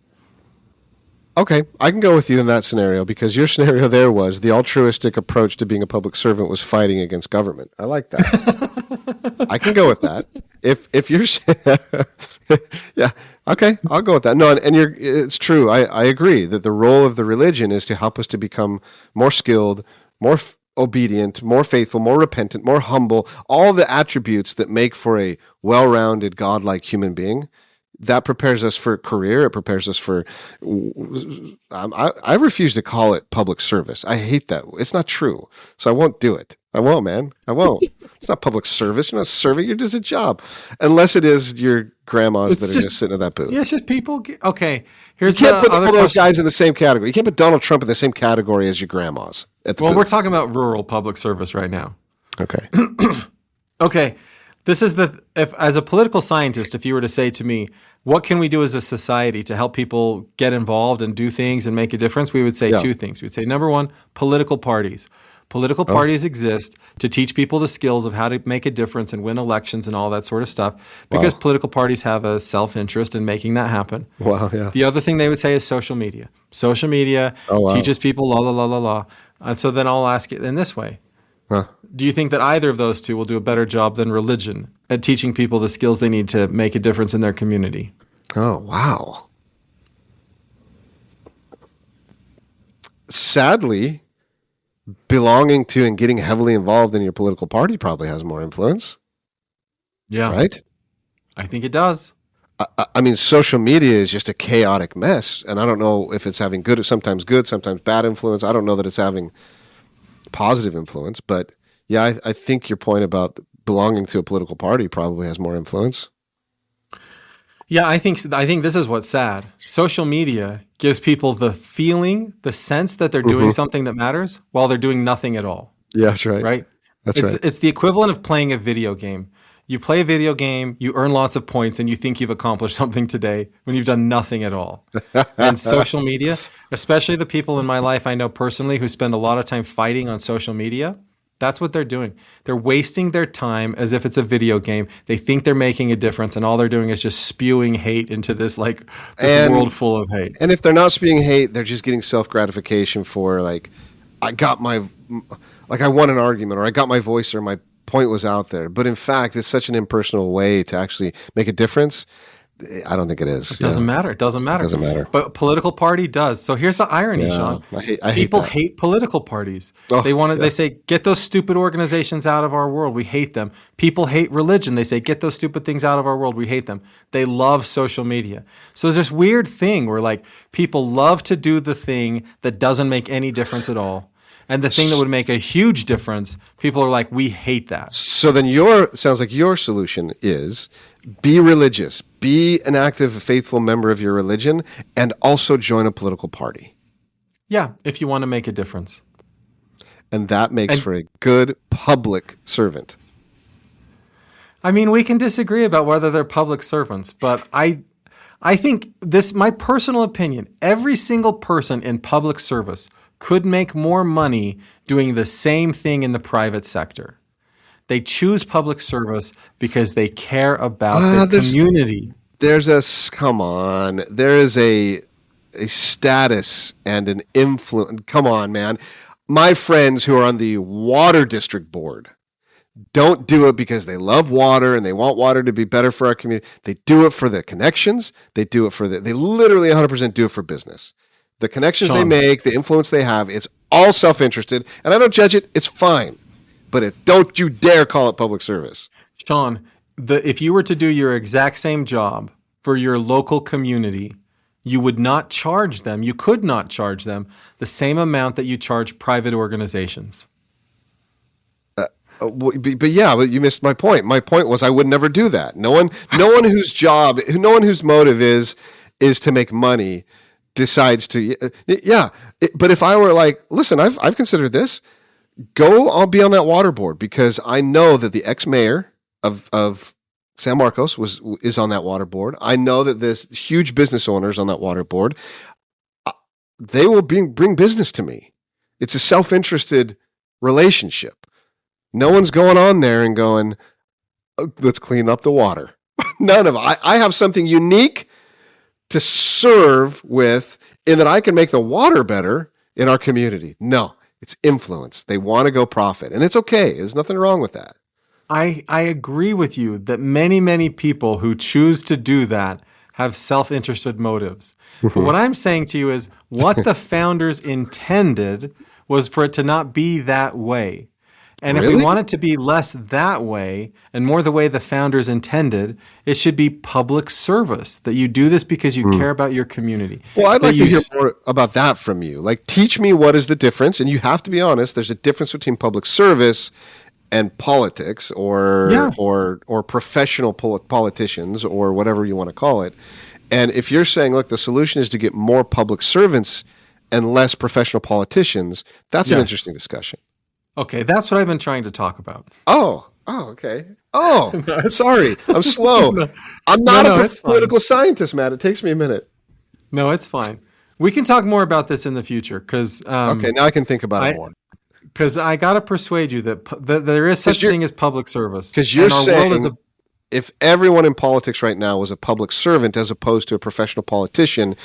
[SPEAKER 2] Okay, I can go with you in that scenario because your scenario there was the altruistic approach to being a public servant was fighting against government. I like that. I can go with that. If you're, yeah, okay, I'll go with that. No, and it's true. I agree that the role of the religion is to help us to become more skilled, more obedient, more faithful, more repentant, more humble, all the attributes that make for a well-rounded, godlike human being. that prepares us for career. It prepares us for. I refuse to call it public service. I hate that. It's not true. So I won't do it. I won't, man. I won't. It's not public service. You're not serving. You're just a job, unless it is your grandmas that are just sitting in that booth.
[SPEAKER 1] Yeah, it's just people. Okay, here's
[SPEAKER 2] you can't put all those
[SPEAKER 1] question.
[SPEAKER 2] guys in the same category. You can't put Donald Trump in the same category as your grandmas.
[SPEAKER 1] Well, we're talking about rural public service right now.
[SPEAKER 2] Okay.
[SPEAKER 1] Okay. This is if as a political scientist, if you were to say to me, what can we do as a society to help people get involved and do things and make a difference? We would say two things. We would say, number one, political parties. Political parties exist to teach people the skills of how to make a difference and win elections and all that sort of stuff, because political parties have a self-interest in making that happen.
[SPEAKER 2] Wow, yeah.
[SPEAKER 1] The other thing they would say is social media. Social media teaches people la, la, la, la, la. And so then I'll ask it in this way. Do you think that either of those two will do a better job than religion at teaching people the skills they need to make a difference in their community?
[SPEAKER 2] Oh, wow. Sadly, belonging to and getting heavily involved in your political party probably has more influence.
[SPEAKER 1] Yeah.
[SPEAKER 2] Right?
[SPEAKER 1] I think it does.
[SPEAKER 2] I mean, social media is just a chaotic mess, and I don't know if it's having sometimes bad influence. I don't know that it's having positive influence, but yeah, I think your point about belonging to a political party probably has more influence.
[SPEAKER 1] Yeah, I think this is what's sad. Social media gives people the feeling, the sense that they're doing something that matters while they're doing nothing at all.
[SPEAKER 2] Yeah, that's right.
[SPEAKER 1] Right?
[SPEAKER 2] That's right.
[SPEAKER 1] It's the equivalent of playing a video game. You play a video game, you earn lots of points, and you think you've accomplished something today when you've done nothing at all. And social media, especially the people in my life I know personally who spend a lot of time fighting on social media, that's what they're doing. They're wasting their time as if it's a video game. They think they're making a difference, and all they're doing is just spewing hate into this world full of hate.
[SPEAKER 2] And if they're not spewing hate, they're just getting self-gratification for I won an argument, or I got my voice, or my point was out there. But in fact, it's such an impersonal way to actually make a difference. I don't think it is.
[SPEAKER 1] It doesn't matter. It doesn't matter. But a political party does. So here's the irony, Shawn. People hate political parties. They say, get those stupid organizations out of our world. We hate them. People hate religion. They say, get those stupid things out of our world. We hate them. They love social media. So there's this weird thing where people love to do the thing that doesn't make any difference at all. And the thing that would make a huge difference, people are like, we hate that.
[SPEAKER 2] So then sounds like your solution is be religious, be an active, faithful member of your religion, and also join a political party.
[SPEAKER 1] Yeah, if you want to make a difference.
[SPEAKER 2] And that makes for a good public servant.
[SPEAKER 1] I mean, we can disagree about whether they're public servants, but I think my personal opinion, every single person in public service could make more money doing the same thing in the private sector. They choose public service because they care about the community.
[SPEAKER 2] There is a status and an influence. Come on, man. My friends who are on the water district board don't do it because they love water and they want water to be better for our community. They do it for the connections. They literally 100% do it for business. The connections they make, the influence they have, it's all self-interested. And I don't judge it. It's fine. But don't you dare call it public service.
[SPEAKER 1] Shawn, if you were to do your exact same job for your local community, you would not charge them, you could not charge them the same amount that you charge private organizations.
[SPEAKER 2] But you missed my point. My point was I would never do that. No one whose motive is to make money decides to, but if I were listen, I've considered this, I'll be on that water board because I know that the ex-mayor of San Marcos is on that water board. I know that this huge business owners on that water board. They will bring business to me. It's a self-interested relationship. No one's going on there and going, let's clean up the water. None of it. I have something unique to serve with in that I can make the water better in our community. No, it's influence. They want to go profit, and it's okay. There's nothing wrong with that.
[SPEAKER 1] I agree with you that many, many people who choose to do that have self-interested motives. But what I'm saying to you is what the founders intended was for it to not be that way. And if we want it to be less that way and more the way the founders intended, it should be public service, that you do this because you care about your community.
[SPEAKER 2] Well, I'd like to hear more about that from you. Like, teach me what is the difference. And you have to be honest, there's a difference between public service and politics or professional politicians or whatever you want to call it. And if you're saying, look, the solution is to get more public servants and less professional politicians, that's an interesting discussion.
[SPEAKER 1] Okay, that's what I've been trying to talk about.
[SPEAKER 2] Oh, okay. Oh, sorry. I'm slow. I'm not a political scientist, Matt. It takes me a minute.
[SPEAKER 1] No, it's fine. We can talk more about this in the future because...
[SPEAKER 2] okay, now I can think about it more.
[SPEAKER 1] Because I got to persuade you that there is such a thing as public service.
[SPEAKER 2] Because you're saying if everyone in politics right now was a public servant as opposed to a professional politician,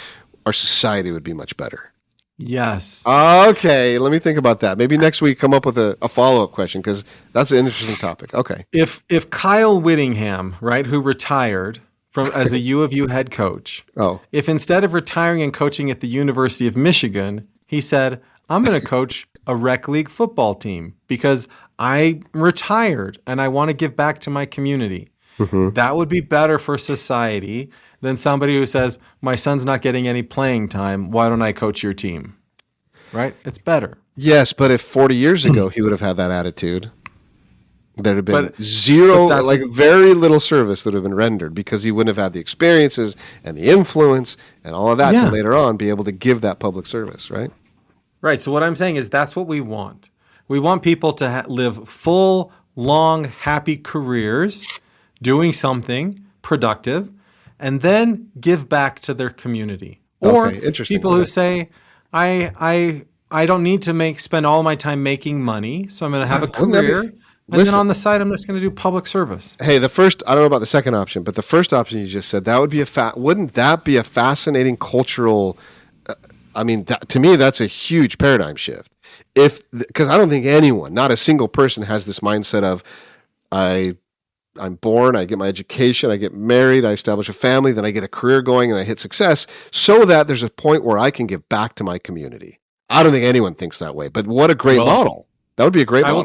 [SPEAKER 2] our society would be much better.
[SPEAKER 1] Yes.
[SPEAKER 2] Okay, let me think about that. Maybe next week come up with a follow-up question because that's an interesting topic. Okay.
[SPEAKER 1] If Kyle Whittingham, right, who retired as the U of U head coach, if instead of retiring and coaching at the University of Michigan, he said, I'm going to coach a rec league football team because I retired and I want to give back to my community. Mm-hmm. That would be better for society than somebody who says, my son's not getting any playing time. Why don't I coach your team? Right? It's better.
[SPEAKER 2] Yes, but if 40 years ago he would have had that attitude, there'd have been very little service that would have been rendered because he wouldn't have had the experiences and the influence and all of that to later on be able to give that public service, right?
[SPEAKER 1] Right. So what I'm saying is that's what we want. We want people to live full, long, happy careers doing something productive and then give back to their community. Or people who say, I don't need to spend all my time making money, so I'm going to have a career. And then on the side, I'm just going to do public service.
[SPEAKER 2] Hey, I don't know about the second option, but the first option you just said, that would be wouldn't that be a fascinating cultural, to me, that's a huge paradigm shift. Because I don't think anyone, not a single person has this mindset of, I'm born, I get my education, I get married, I establish a family, then I get a career going and I hit success so that there's a point where I can give back to my community. I don't think anyone thinks that way, but what a great model. That would be a great model.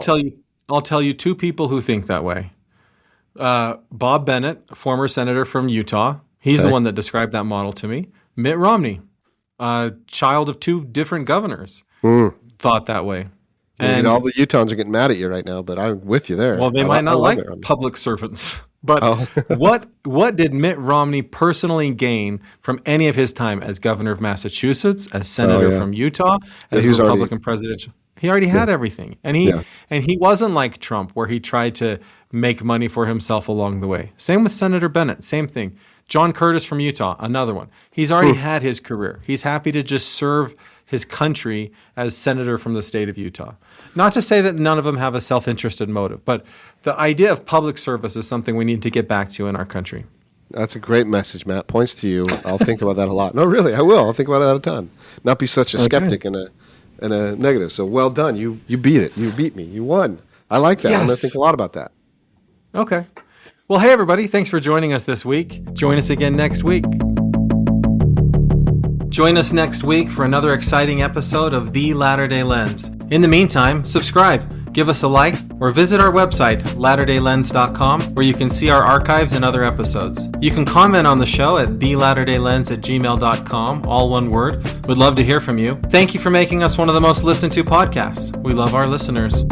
[SPEAKER 1] I'll tell you two people who think that way. Bob Bennett, former senator from Utah. He's the one that described that model to me. Mitt Romney, child of two different governors, thought that way.
[SPEAKER 2] And all the Utahns are getting mad at you right now, but I'm with you there.
[SPEAKER 1] Well, they might not like public servants. But what did Mitt Romney personally gain from any of his time as governor of Massachusetts, as senator from Utah, as Republican presidential? He already had everything. And he wasn't like Trump, where he tried to make money for himself along the way. Same with Senator Bennett, same thing. John Curtis from Utah, another one. He's already had his career. He's happy to just serve his country as senator from the state of Utah. Not to say that none of them have a self-interested motive, but the idea of public service is something we need to get back to in our country.
[SPEAKER 2] That's a great message, Matt. Points to you. I'll think about that a lot. No, really, I will. I'll think about that a ton. Not be such a skeptic and a negative. So well done. You beat it. You beat me. You won. I like that. Yes. I'm going to think a lot about that.
[SPEAKER 1] Okay. Well, hey, everybody. Thanks for joining us this week. Join us again next week. Join us next week for another exciting episode of The Latter-day Lens. In the meantime, subscribe, give us a like, or visit our website, latterdaylens.com, where you can see our archives and other episodes. You can comment on the show at thelatterdayLens@gmail.com, all one word. We'd love to hear from you. Thank you for making us one of the most listened to podcasts. We love our listeners.